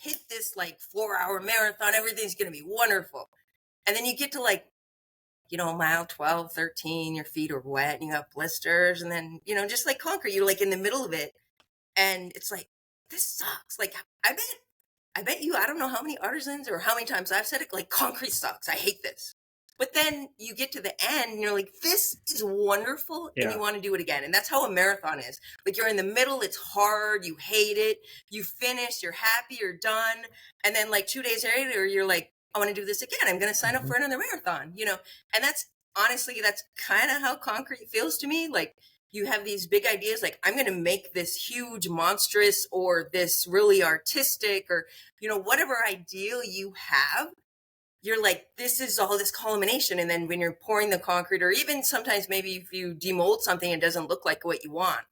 hit this like 4-hour marathon, everything's gonna be wonderful. And then you get to like, you know, mile 12, 13, your feet are wet and you have blisters, and then, you know, just like concrete, you're like in the middle of it and it's like, this sucks. Like I bet you, I don't know how many artisans or how many times I've said it, like, concrete sucks, I hate this. But then you get to the end and you're like, this is wonderful, and you want to do it again. And that's how a marathon is. Like, you're in the middle, it's hard, you hate it, you finish, you're happy, you're done. And then like 2 days later, you're like, I want to do this again. I'm going to sign up for another marathon, you know? And that's honestly, that's kind of how concrete feels to me. Like, you have these big ideas, like, I'm going to make this huge monstrous or this really artistic or, you know, whatever ideal you have, you're like, this is all this culmination. And then when you're pouring the concrete, or even sometimes maybe if you demold something, it doesn't look like what you want.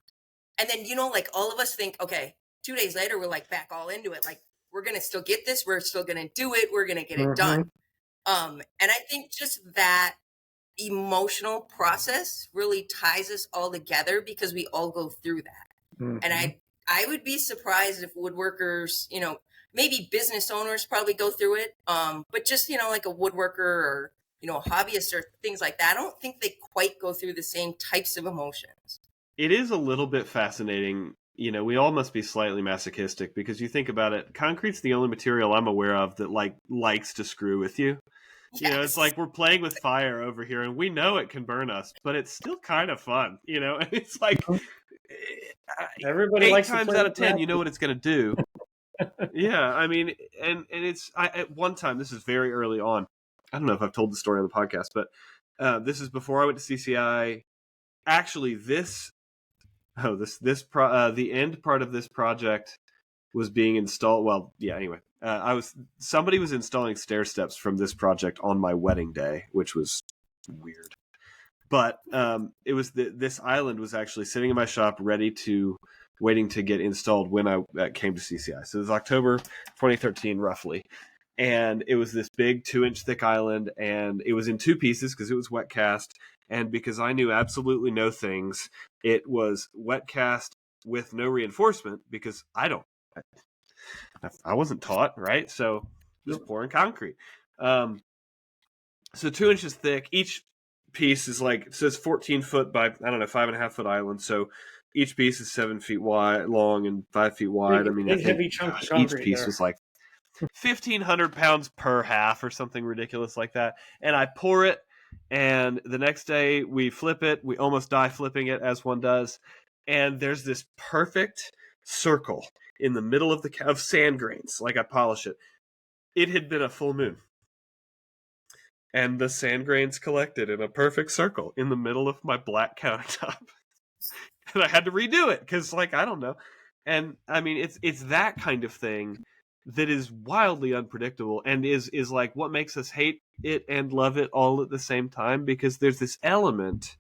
And then, you know, like all of us think, okay, 2 days later, we're like back all into it. Like, we're going to still get this. We're still going to do it. We're going to get it done. And I think just that emotional process really ties us all together because we all go through that. And I would be surprised if woodworkers, you know, maybe business owners probably go through it, but just, you know, like a woodworker or, you know, a hobbyist or things like that, I don't think they quite go through the same types of emotions. It is a little bit fascinating. You know, we all must be slightly masochistic because you think about it, concrete's the only material I'm aware of that like likes to screw with you. Yes. You know, it's like we're playing with fire over here and we know it can burn us, but it's still kind of fun, you know? And it's like everybody 8 likes times out of 10, you know what it's going to do. Yeah, I mean, and it's at one time, this is very early on. I don't know if I've told the story on the podcast, but this is before I went to CCI. Actually, the end part of this project was being installed. Well, yeah. Anyway, somebody was installing stair steps from this project on my wedding day, which was weird. But it was this island was actually sitting in my shop, waiting to get installed when I came to CCI. So it was October 2013, roughly. And it was this big 2-inch thick island, and it was in 2 pieces because it was wet cast. And because I knew absolutely no things, it was wet cast with no reinforcement because I wasn't taught, right? So just pouring concrete. So 2 inches thick. Each piece is like, it says 14 foot by, 5.5 foot island. So each piece is 7 feet wide, long, and 5 feet wide. I mean, I think, each piece was like 1,500 pounds per half or something ridiculous like that. And I pour it, and the next day we flip it. We almost die flipping it, as one does. And there's this perfect circle in the middle of sand grains. Like, I polish it. It had been a full moon, and the sand grains collected in a perfect circle in the middle of my black countertop. And I had to redo it because, like, I don't know. And I mean, it's that kind of thing that is wildly unpredictable and is like what makes us hate it and love it all at the same time, because there's this element,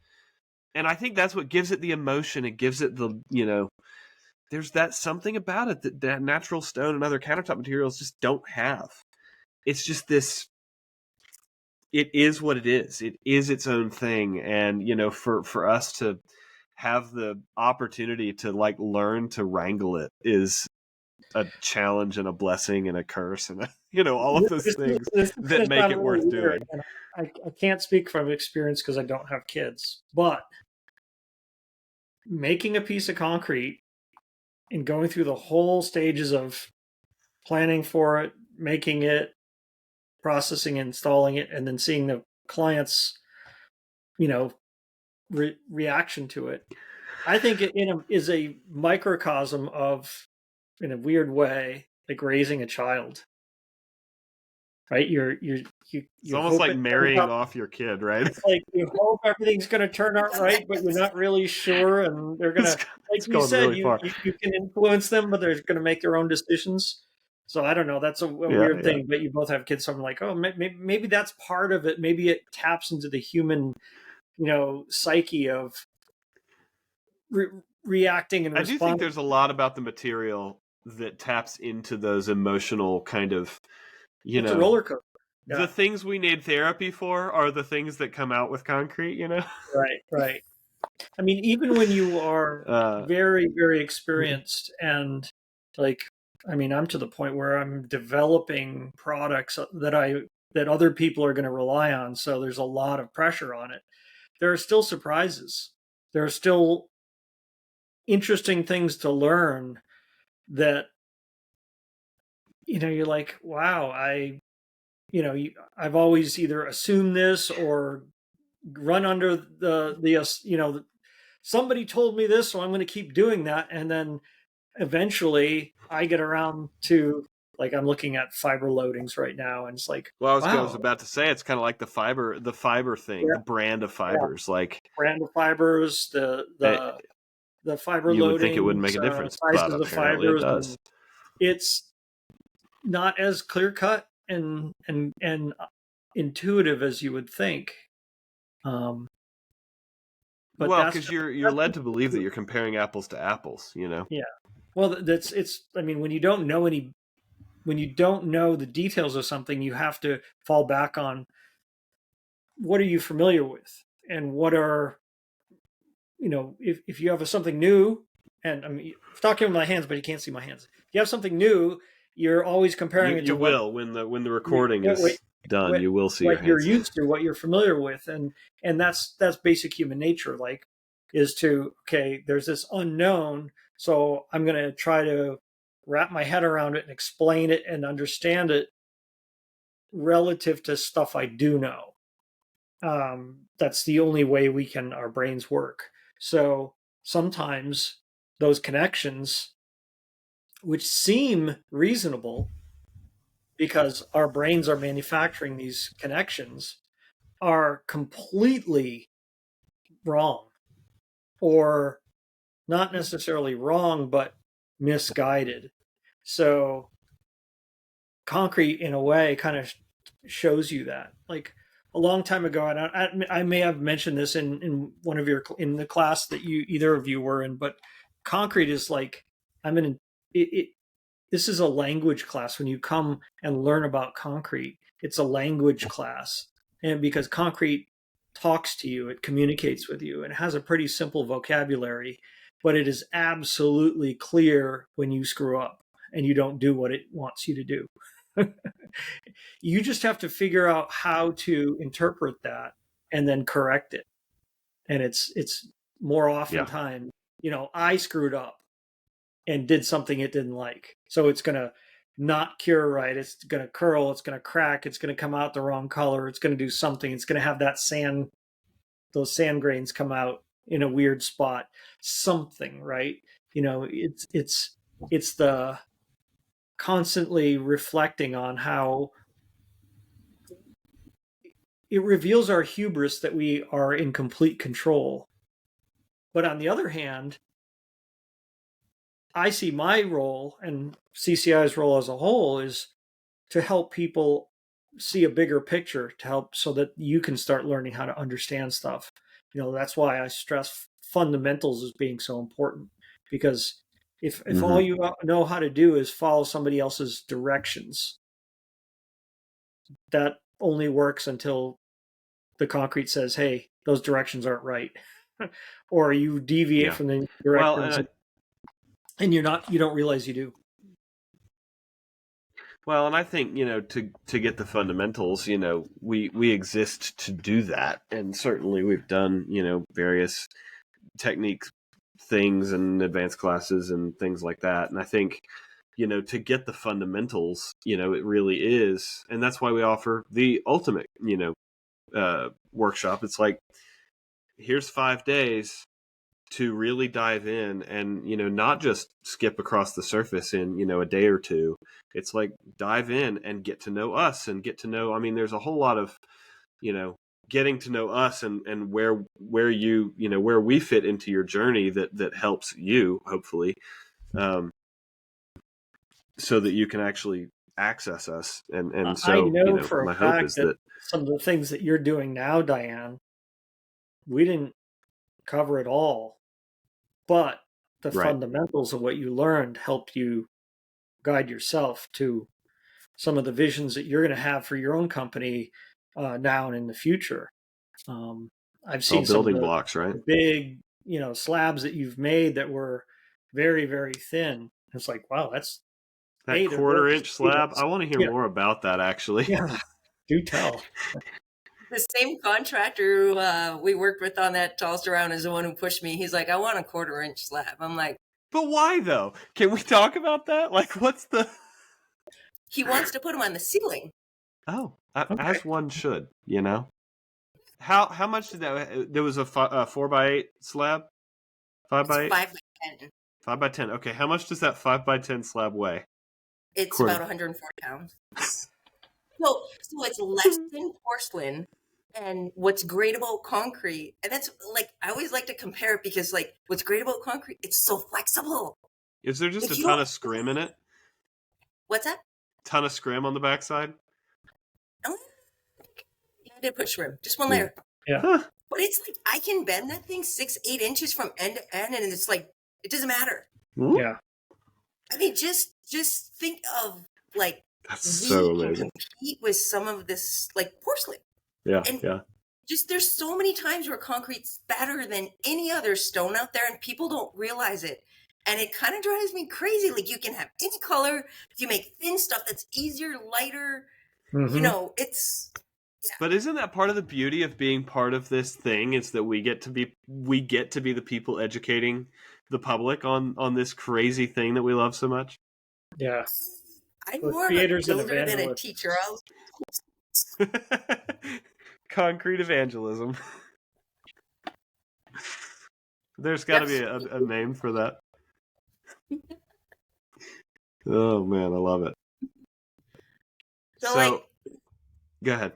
and I think that's what gives it the emotion. It gives it the, you know, there's that something about it that natural stone and other countertop materials just don't have. It's just this, it is what it is. It is its own thing. And, you know, for us to have the opportunity to like learn to wrangle it is a challenge and a blessing and a curse and you know, all of those things that make it worth doing. I can't speak from experience because I don't have kids, but making a piece of concrete and going through the whole stages of planning for it, making it, processing, installing it, and then seeing the client's, reaction to it. I think it is a microcosm of, in a weird way, like raising a child. Right? It's You almost hope like it turns marrying out. off your kid, right? It's like you hope everything's going to turn out right, but you're not really sure, and they're going to, like It's you going said, really far. you can influence them, but they're going to make their own decisions. So I don't know. That's a weird Yeah. thing. But you both have kids, so I'm like, oh, maybe that's part of it. Maybe it taps into the human, psyche of reacting and I do think responding. there's a lot about the material that taps into those emotional kind of, It's a roller coaster. the Yeah. things we need therapy for are the things that come out with concrete, Right. I mean, even when you are very, very experienced and like, I mean, I'm to the point where I'm developing products that other people are going to rely on. So there's a lot of pressure on it. There are still surprises. There are still interesting things to learn that, you're like, wow, I've always either assumed this or run under the somebody told me this, so I'm going to keep doing that. And then eventually I get around to, like, I'm looking at fiber loadings right now, and it's like, well, I was wow, about to say, it's kind of like the fiber thing, yeah, the brand of yeah. fibers. Like, Brand of fibers, the fiber you would think it wouldn't loadings, make a difference, but sizes of apparently it fibers, does. and it's not as clear cut and intuitive as you would think. But Well, that's because you're led to believe that you're comparing apples to apples, yeah. Well, it's. I mean, when you don't know the details of something, you have to fall back on what are you familiar with, and what are, if you have something new, and I'm talking with my hands, but you can't see my hands. If you have something new, you're always comparing it to You what will when the recording is done. what You will see your what you're hands. used to, what you're familiar with, and that's basic human nature. Like, is to, okay, there's this unknown, so I'm going to try to wrap my head around it and explain it and understand it relative to stuff I do know. That's the only way our brains work. So sometimes those connections, which seem reasonable because our brains are manufacturing these connections, are completely wrong, or not necessarily wrong, but misguided. So concrete, in a way, kind of shows you that. Like, a long time ago, and I may have mentioned this in one of in the class that either of you were in, but concrete is like, this is a language class. When you come and learn about concrete, it's a language class, and because concrete talks to you, it communicates with you, and has a pretty simple vocabulary, but it is absolutely clear when you screw up and you don't do what it wants you to do. You just have to figure out how to interpret that and then correct it. And it's more often time, I screwed up and did something it didn't like. So it's going to not cure right. It's going to curl. It's going to crack. It's going to come out the wrong color. It's going to do something. It's going to have those sand grains come out in a weird spot. Something, right? It's the constantly reflecting on how it reveals our hubris that we are in complete control. But on the other hand, I see my role, and CCI's role as a whole, is to help people see a bigger picture, to help so that you can start learning how to understand stuff. That's why I stress fundamentals as being so important, because if all you know how to do is follow somebody else's directions, that only works until the concrete says, hey, those directions aren't right. Or you deviate from the directions, and you don't realize you do. Well, and I think, to get the fundamentals, we exist to do that. And certainly we've done, various techniques things and advanced classes and things like that. And I think, to get the fundamentals, it really is. And that's why we offer the ultimate, workshop. It's like, here's 5 days to really dive in and, not just skip across the surface in, a day or two. It's like dive in and get to know us and get to know, there's a whole lot of, getting to know us and where you, where we fit into your journey that helps you, hopefully, so that you can actually access us. And so, I know for my a hope fact is that that some of the things that you're doing now, Diane, we didn't cover it all, but the right. fundamentals of what you learned helped you guide yourself to some of the visions that you're going to have for your own company now and in the future. I've It's all seen some of building the blocks, right? big, slabs that you've made that were very, very thin. It's like, wow, that's That they're built to 1/4-inch do slab. this. I want to hear Yeah, more about that, actually. yeah, do tell. The same contractor who we worked with on that tossed around is the one who pushed me. He's like, I want a 1/4-inch slab. I'm like, But why though? Can we talk about that? Like, what's the? he wants to put them on the ceiling. Oh, Okay. as one should, How much did that? There was a 4x8 slab, 5x8, 5 by 10. 5x10. Okay, how much does that 5x10 slab weigh? It's Quarter. about 140 pounds. So it's less than porcelain. And what's great about concrete, and that's like, I always like to compare it because, like, what's great about concrete, it's so flexible. Is there just If a you ton don't- of scrim in it? What's that? Ton of scrim on the backside? Oh, yeah, I did put shrimp, just one layer. Yeah. Huh. But it's like, I can bend that thing 6-8 inches from end to end, and it's like, it doesn't matter. Yeah. I mean, just think of, like, That's we so can amazing. compete with some of this, like, porcelain. Yeah, And yeah. just, there's so many times where concrete's better than any other stone out there, and people don't realize it. And it kind of drives me crazy. Like, you can have any color. You make thin stuff that's easier, lighter. Mhm. It's... But isn't that part of the beauty of being part of this thing? Is that we get to be the people educating the public on this crazy thing that we love so much? Yeah. I'm We're more of a creators and builder than a evangelists. teacher. Concrete evangelism. There's got to be a name for that. Oh man, I love it. So, like, go ahead.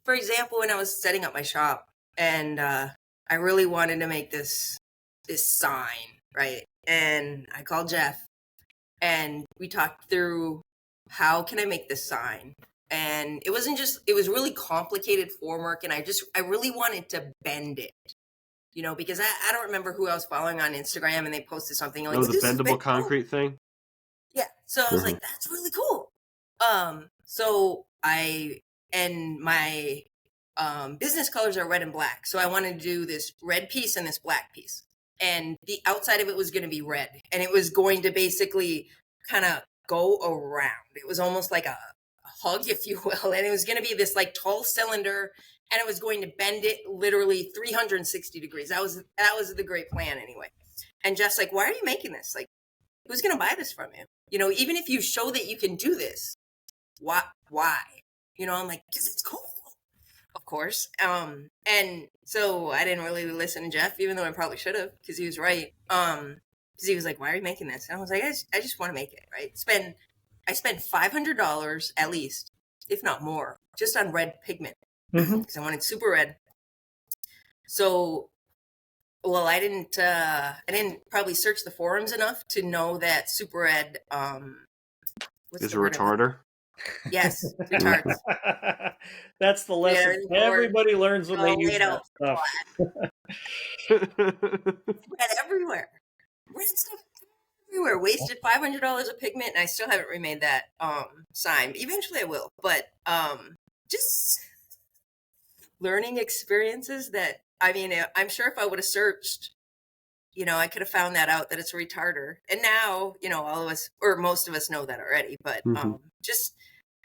for example, when I was setting up my shop, and I really wanted to make this sign, right? And I called Jeff, and we talked through, how can I make this sign? And it wasn't just, it was really complicated formwork, and I really wanted to bend it, because I don't remember who I was following on Instagram, and they posted something like, the bendable concrete thing? Yeah. So I was like, that's really cool. So my business colors are red and black. So I wanted to do this red piece and this black piece. And the outside of it was going to be red. And it was going to basically kind of go around. It was almost like a hug, if you will. And it was going to be this like tall cylinder, and it was going to bend it literally 360 degrees. That was the great plan anyway. And Jeff's like, why are you making this? Like, who's going to buy this from you? Even if you show that you can do this, why? I'm like, because it's cool, of course. And so I didn't really listen to Jeff, even though I probably should have, because he was right. Because he was like, why are you making this? And I was like, I just want to make it, right? I spent $500 at least, if not more, just on red pigment, because I wanted super red. So, well, I didn't probably search the forums enough to know that super red is a retarder. Yes, retards. That's the lesson. Everybody learns when they use that stuff. Red everywhere. Red stuff everywhere. Wasted $500 of pigment, and I still haven't remade that sign. Eventually I will. But just learning experiences that, I'm sure if I would have searched, I could have found that out, that it's a retarder. And now, all of us, or most of us, know that already. But just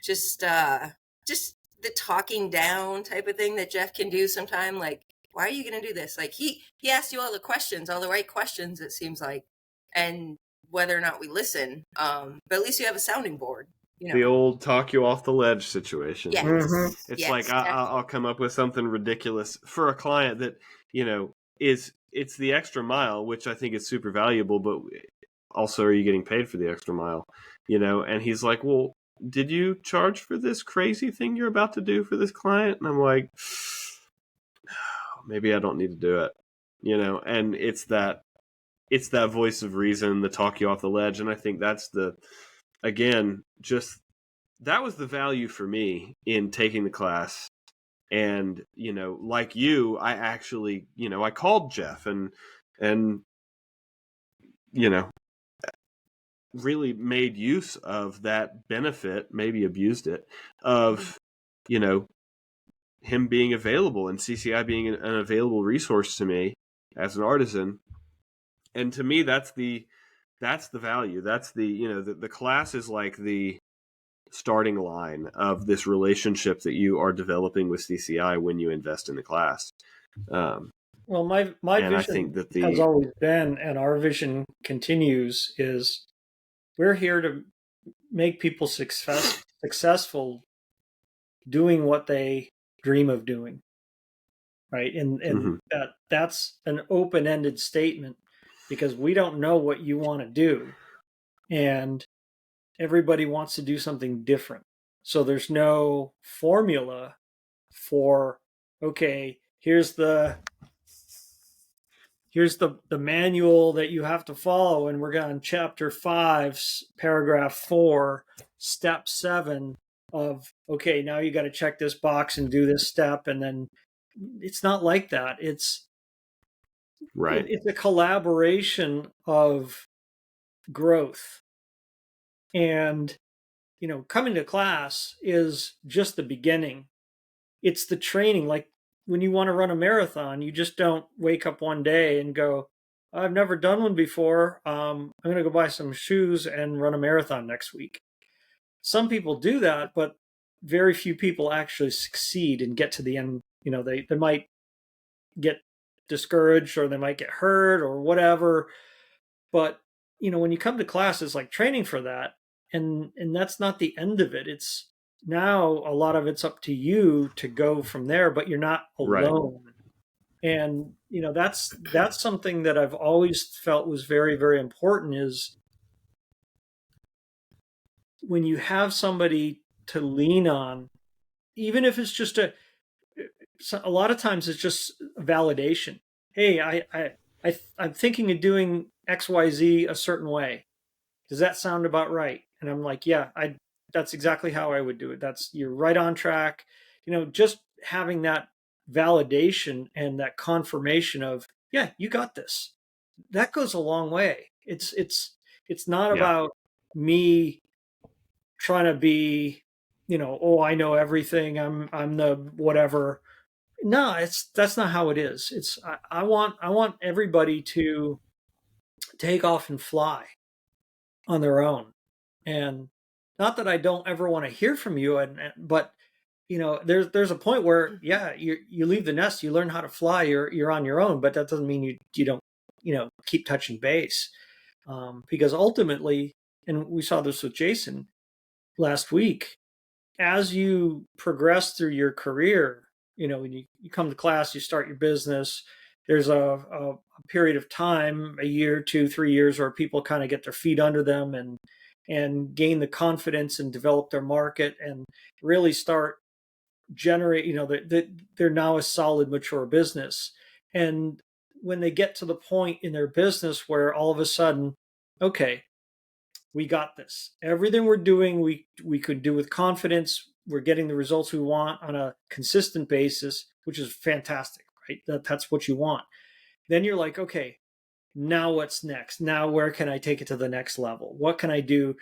the talking down type of thing that Jeff can do sometime. Like, why are you going to do this? Like, he asked you all the right questions, it seems like. And whether or not we listen. But at least you have a sounding board. The old talk you off the ledge situation. Yes. Mhm. It's Yes, like exactly. I'll come up with something ridiculous for a client that, it's the extra mile, which I think is super valuable, but also are you getting paid for the extra mile? And he's like, well, did you charge for this crazy thing you're about to do for this client? And I'm like, maybe I don't need to do it. And it's that voice of reason, the talk you off the ledge. And I think that's that was the value for me in taking the class. And, like you, I actually, I called Jeff and, really made use of that benefit, maybe abused it, of, him being available and CCI being an available resource to me as an artisan. And to me, that's the value. That's the class is like the starting line of this relationship that you are developing with CCI when you invest in the class. Well, my and I vision think that has always been, and our vision continues, is we're here to make people successful doing what they dream of doing, right? And that's an open-ended statement, because we don't know what you want to do, and everybody wants to do something different. So there's no formula for, okay, here's the manual that you have to follow, and we're on chapter 5, paragraph 4, step 7 of, okay, now you got to check this box and do this step. And then it's not like that. It's right. It's a collaboration of growth. And, coming to class is just the beginning. It's the training. Like when you want to run a marathon, you just don't wake up one day and go, I've never done one before. I'm going to go buy some shoes and run a marathon next week. Some people do that, but very few people actually succeed and get to the end. They might get discouraged, or they might get hurt or whatever. But, when you come to class, it's like training for that. And that's not the end of it. It's now a lot of it's up to you to go from there, but you're not alone. Right. And, that's something that I've always felt was very, very important, is when you have somebody to lean on, even if it's just a lot of times it's just validation. Hey, I'm thinking of doing XYZ a certain way. Does that sound about right? And I'm like, yeah, that's exactly how I would do it. You're right on track. Just having that validation and that confirmation of, yeah, you got this. That goes a long way. It's not about me trying to be, oh, I know everything. I'm the whatever. No, that's not how it is. It's I want everybody to take off and fly on their own. And not that I don't ever want to hear from you, but there's a point where, yeah, you leave the nest, you learn how to fly, you're on your own, but that doesn't mean you don't keep touching base, because ultimately, and we saw this with Jason last week, as you progress through your career, when you come to class, you start your business, there's a period of time, a year, 2, 3 years, where people kind of get their feet under them and gain the confidence and develop their market and really start generate, they're now a solid, mature business. And when they get to the point in their business where all of a sudden, okay, we got this. Everything we're doing, we could do with confidence. We're getting the results we want on a consistent basis, which is fantastic, right? That's what you want. Then you're like, okay, now what's next? Now where can I take it to the next level? What can I do?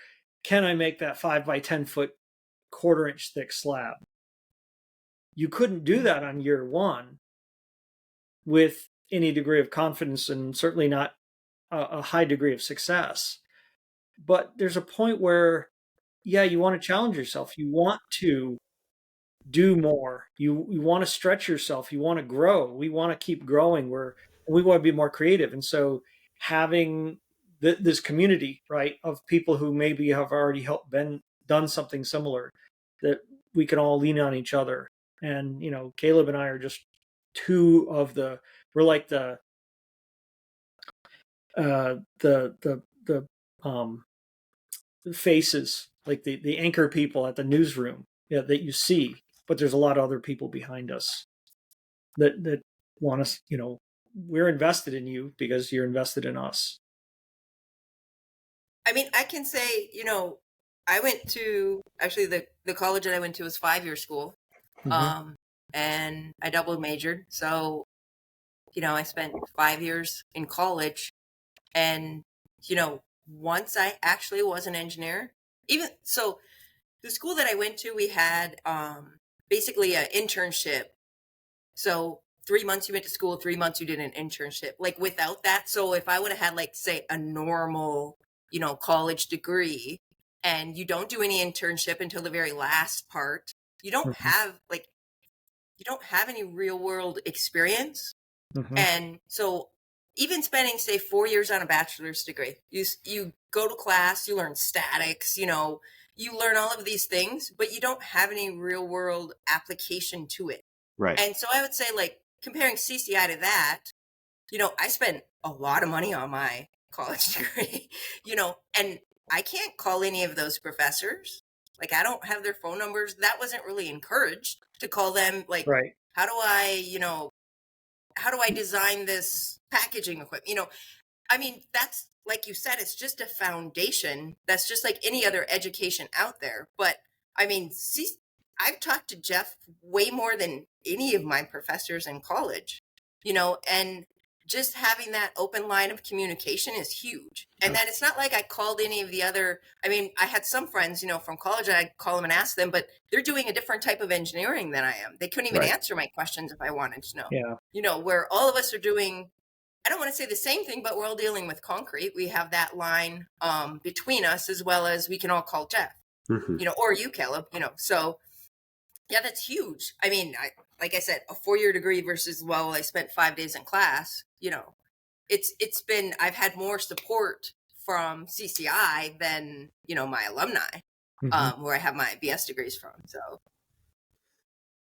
Can I make that 5 by 10 foot, 1/4 inch thick slab? You couldn't do that on year one with any degree of confidence, and certainly not a high degree of success. But there's a point where, yeah, you want to challenge yourself. You want to do more. You want to stretch yourself. You want to grow. We want to keep growing. We want to be more creative. And so having this community, right, of people who maybe have already done something similar, that we can all lean on each other. And Caleb and I are just we're like the faces, like the anchor people at the newsroom, that you see, but there's a lot of other people behind us that want us. We're invested in you because you're invested in us. I mean, I can say, I went to, actually the college that I went to was 5-year school. Mm-hmm. And I double majored. So, I spent 5 years in college, and, once I actually was an engineer, even so, the school that I went to, we had basically an internship. So 3 months you went to school, 3 months you did an internship. Like without that, so if I would have had like say a normal, college degree, and you don't do any internship until the very last part, you don't Mm-hmm. have any real world experience. Mm-hmm. And so even spending say 4 years on a bachelor's degree, you go to class, you learn statics, you learn all of these things, but you don't have any real world application to it. Right. And so I would say, like, comparing CCI to that, I spent a lot of money on my college degree, and I can't call any of those professors. Like, I don't have their phone numbers. That wasn't really encouraged to call them. Like, Right. how do I design this packaging equipment? I mean, that's, like you said, it's just a foundation. That's just like any other education out there. But I mean, I've talked to Jeff way more than any of my professors in college, and just having that open line of communication is huge. And that it's not like I called any of the other, I mean, I had some friends, from college, and I'd call them and ask them, but they're doing a different type of engineering than I am. They couldn't even answer my questions if I wanted to know. Yeah. Where all of us are doing, I don't want to say the same thing, but we're all dealing with concrete. We have that line between us, as well as we can all call Jeff, Mm-hmm. or you, Caleb, so yeah, that's huge. I mean, like I said, a 4-year degree versus, well, I spent 5 days in class, it's been, I've had more support from CCI than, my alumni, Mm-hmm. where I have my BS degrees from. So.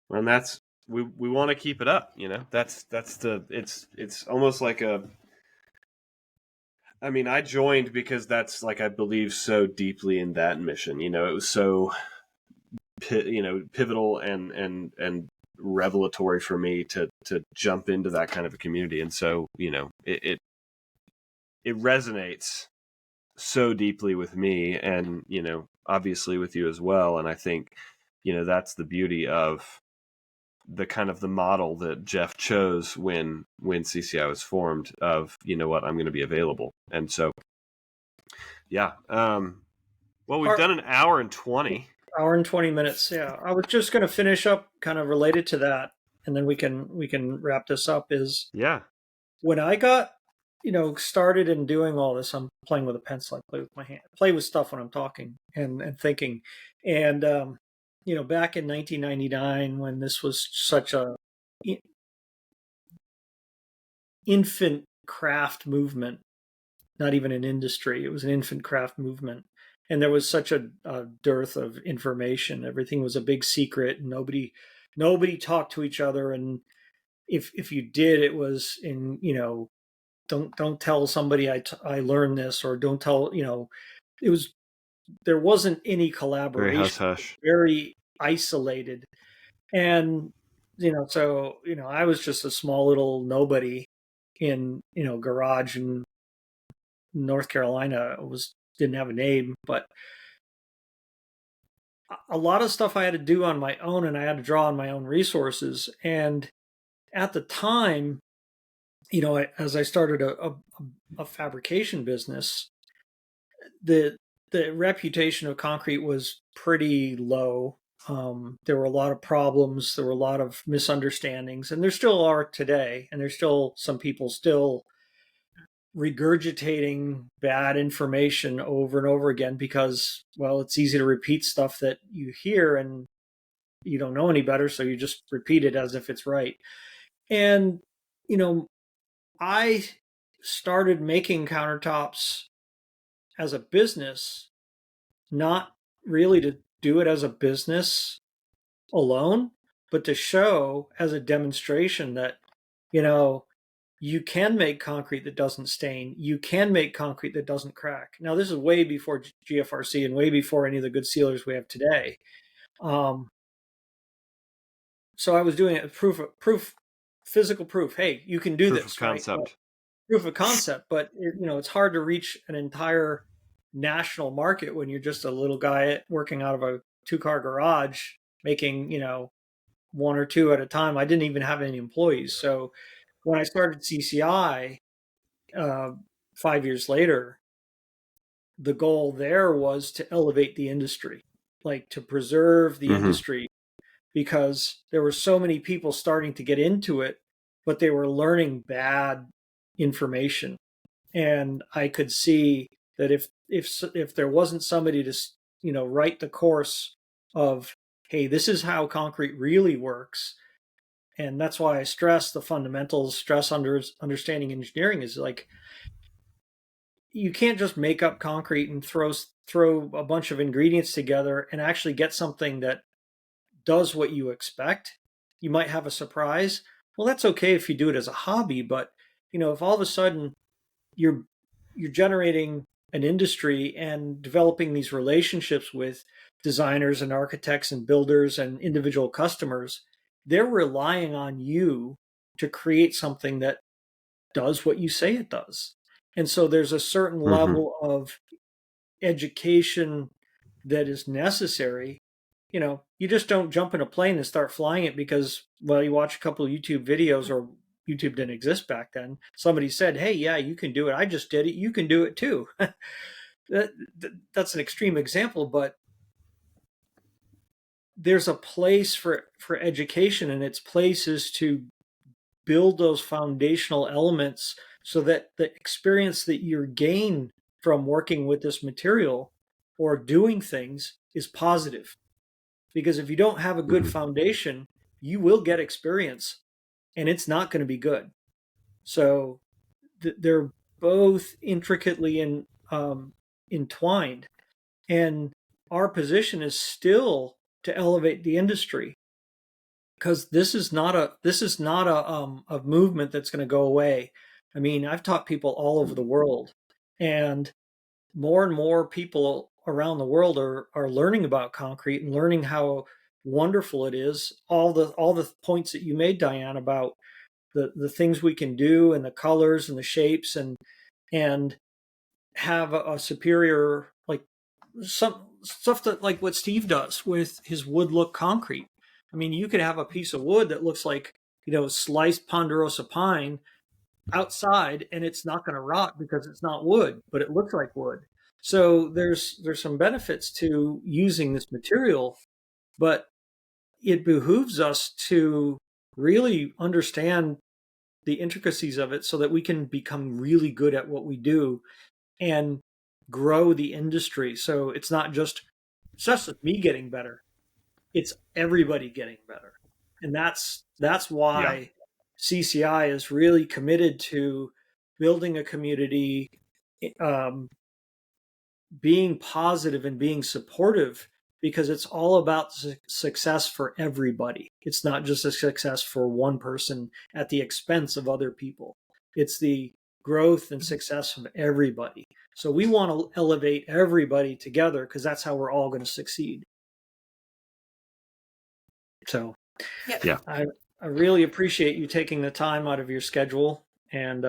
And that's, we want to keep it up, that's it's almost like I mean, I joined because that's like, I believe so deeply in that mission, it was so, pivotal and revelatory for me to jump into that kind of a community. And so, it resonates so deeply with me, and, obviously with you as well. And I think, that's the beauty of the kind of the model that Jeff chose when CCI was formed of, what, I'm going to be available. And so, yeah. Well, we've done an hour and 20. Hour and 20 minutes. Yeah. I was just going to finish up kind of related to that, and then we can wrap this up. Is when I got, started in doing all this, I'm playing with a pencil. I play with my hand, play with stuff when I'm talking and thinking. And, back in 1999, when this was such a infant craft movement, not even an industry, it was an infant craft movement. And there was such a dearth of information. Everything was a big secret. Nobody talked to each other. And if you did, it was in, don't tell somebody I learned this, or don't tell, there wasn't any collaboration. Very hush-hush. Very isolated. And, so, I was just a small little nobody in, garage in North Carolina. Didn't have a name, but a lot of stuff I had to do on my own, and I had to draw on my own resources. And at the time, as I started a fabrication business, the reputation of concrete was pretty low. There were a lot of problems. There were a lot of misunderstandings, and there still are today. And there's still some people still regurgitating bad information over and over again because, well, it's easy to repeat stuff that you hear and you don't know any better, so you just repeat it as if it's right. And I started making countertops as a business, not really to do it as a business alone, but to show as a demonstration that, you can make concrete that doesn't stain. You can make concrete that doesn't crack. Now, this is way before GFRC and way before any of the good sealers we have today. So I was doing it physical proof. Hey, you can do Proof this, of right? concept. Proof of concept, but it's hard to reach an entire national market when you're just a little guy working out of a 2-car garage making, one or two at a time. I didn't even have any employees. So when I started CCI 5 years later, the goal there was to elevate the industry, like to preserve the industry, because there were so many people starting to get into it, but they were learning bad information. And I could see that if there wasn't somebody to, write the course of, hey, this is how concrete really works. And that's why I stress the fundamentals, understanding engineering is like, you can't just make up concrete and throw a bunch of ingredients together and actually get something that does what you expect. You might have a surprise. Well, that's okay if you do it as a hobby, but if all of a sudden you're generating an industry and developing these relationships with designers and architects and builders and individual customers, they're relying on you to create something that does what you say it does. And so there's a certain level of education that is necessary. You just don't jump in a plane and start flying it because, well, you watch a couple of YouTube videos, or YouTube didn't exist back then. Somebody said, hey, yeah, you can do it. I just did it. You can do it too. That's an extreme example, but there's a place for education, and its place is to build those foundational elements so that the experience that you gain from working with this material or doing things is positive. Because if you don't have a good foundation, you will get experience and it's not going to be good. So they're both intricately entwined. And our position is still to elevate the industry, because this is not a movement that's going to go away. I mean, I've taught people all over the world, and more people around the world are learning about concrete and learning how wonderful it is. All the points that you made, Diane, about the things we can do and the colors and the shapes, and have a superior, like some stuff that, like what Steve does with his wood look concrete. I mean, you could have a piece of wood that looks like, sliced ponderosa pine outside, and it's not going to rot because it's not wood, but it looks like wood. So there's some benefits to using this material, but it behooves us to really understand the intricacies of it so that we can become really good at what we do and grow the industry. So it's not just me getting better, it's everybody getting better. And that's why CCI is really committed to building a community, being positive and being supportive, because it's all about success for everybody. It's not just a success for one person at the expense of other people. It's the growth and success of everybody. So we want to elevate everybody together, because that's how we're all going to succeed. So Yeah. I really appreciate you taking the time out of your schedule and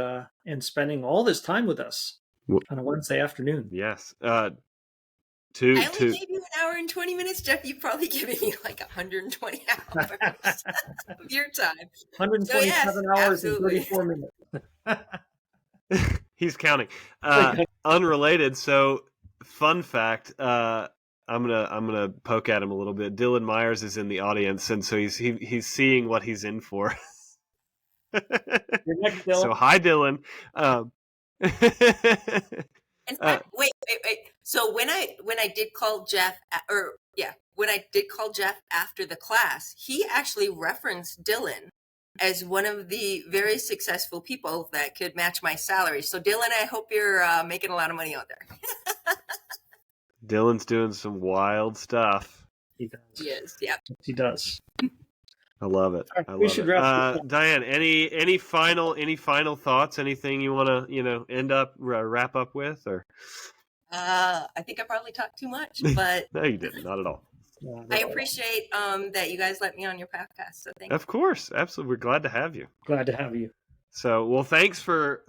spending all this time with us on a Wednesday afternoon. Yes. I only gave you an hour and 20 minutes, Jeff. You've probably given me like 120 hours of your time. 127 hours and 34 minutes. He's counting. Unrelated. So, fun fact. I'm gonna poke at him a little bit. Dylan Myers is in the audience, and so he's seeing what he's in for. You're next, Dylan. So hi, Dylan. In fact, wait. So when I did call Jeff, when I did call Jeff after the class, he actually referenced Dylan as one of the very successful people that could match my salary. So Dylan, I hope you're making a lot of money out there. Dylan's doing some wild stuff. He does. Yes, yeah. He does. I love it. Right, I we love should it. wrap this up. Diane, any final thoughts? Anything you want to wrap up with, or? I think I probably talked too much, but No, you didn't. Not at all. I appreciate that you guys let me on your podcast. So thank you. Of course, absolutely. We're glad to have you. Glad to have you. So, well, thanks for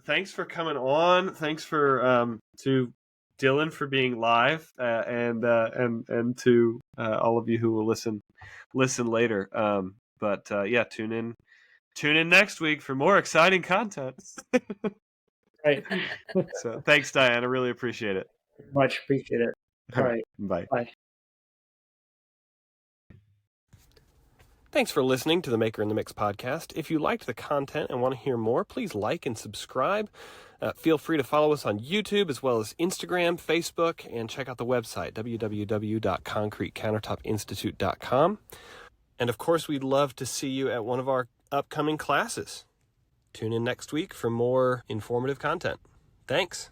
coming on. Thanks for to Dylan for being live, and to all of you who will listen later. But tune in next week for more exciting content. Right. So, thanks, Diane. I really appreciate it. Much appreciate it. All right. Bye. Bye. Thanks for listening to the Maker in the Mix podcast. If you liked the content and want to hear more, please like and subscribe. Feel free to follow us on YouTube as well as Instagram, Facebook, and check out the website, www.concretecountertopinstitute.com. And of course, we'd love to see you at one of our upcoming classes. Tune in next week for more informative content. Thanks.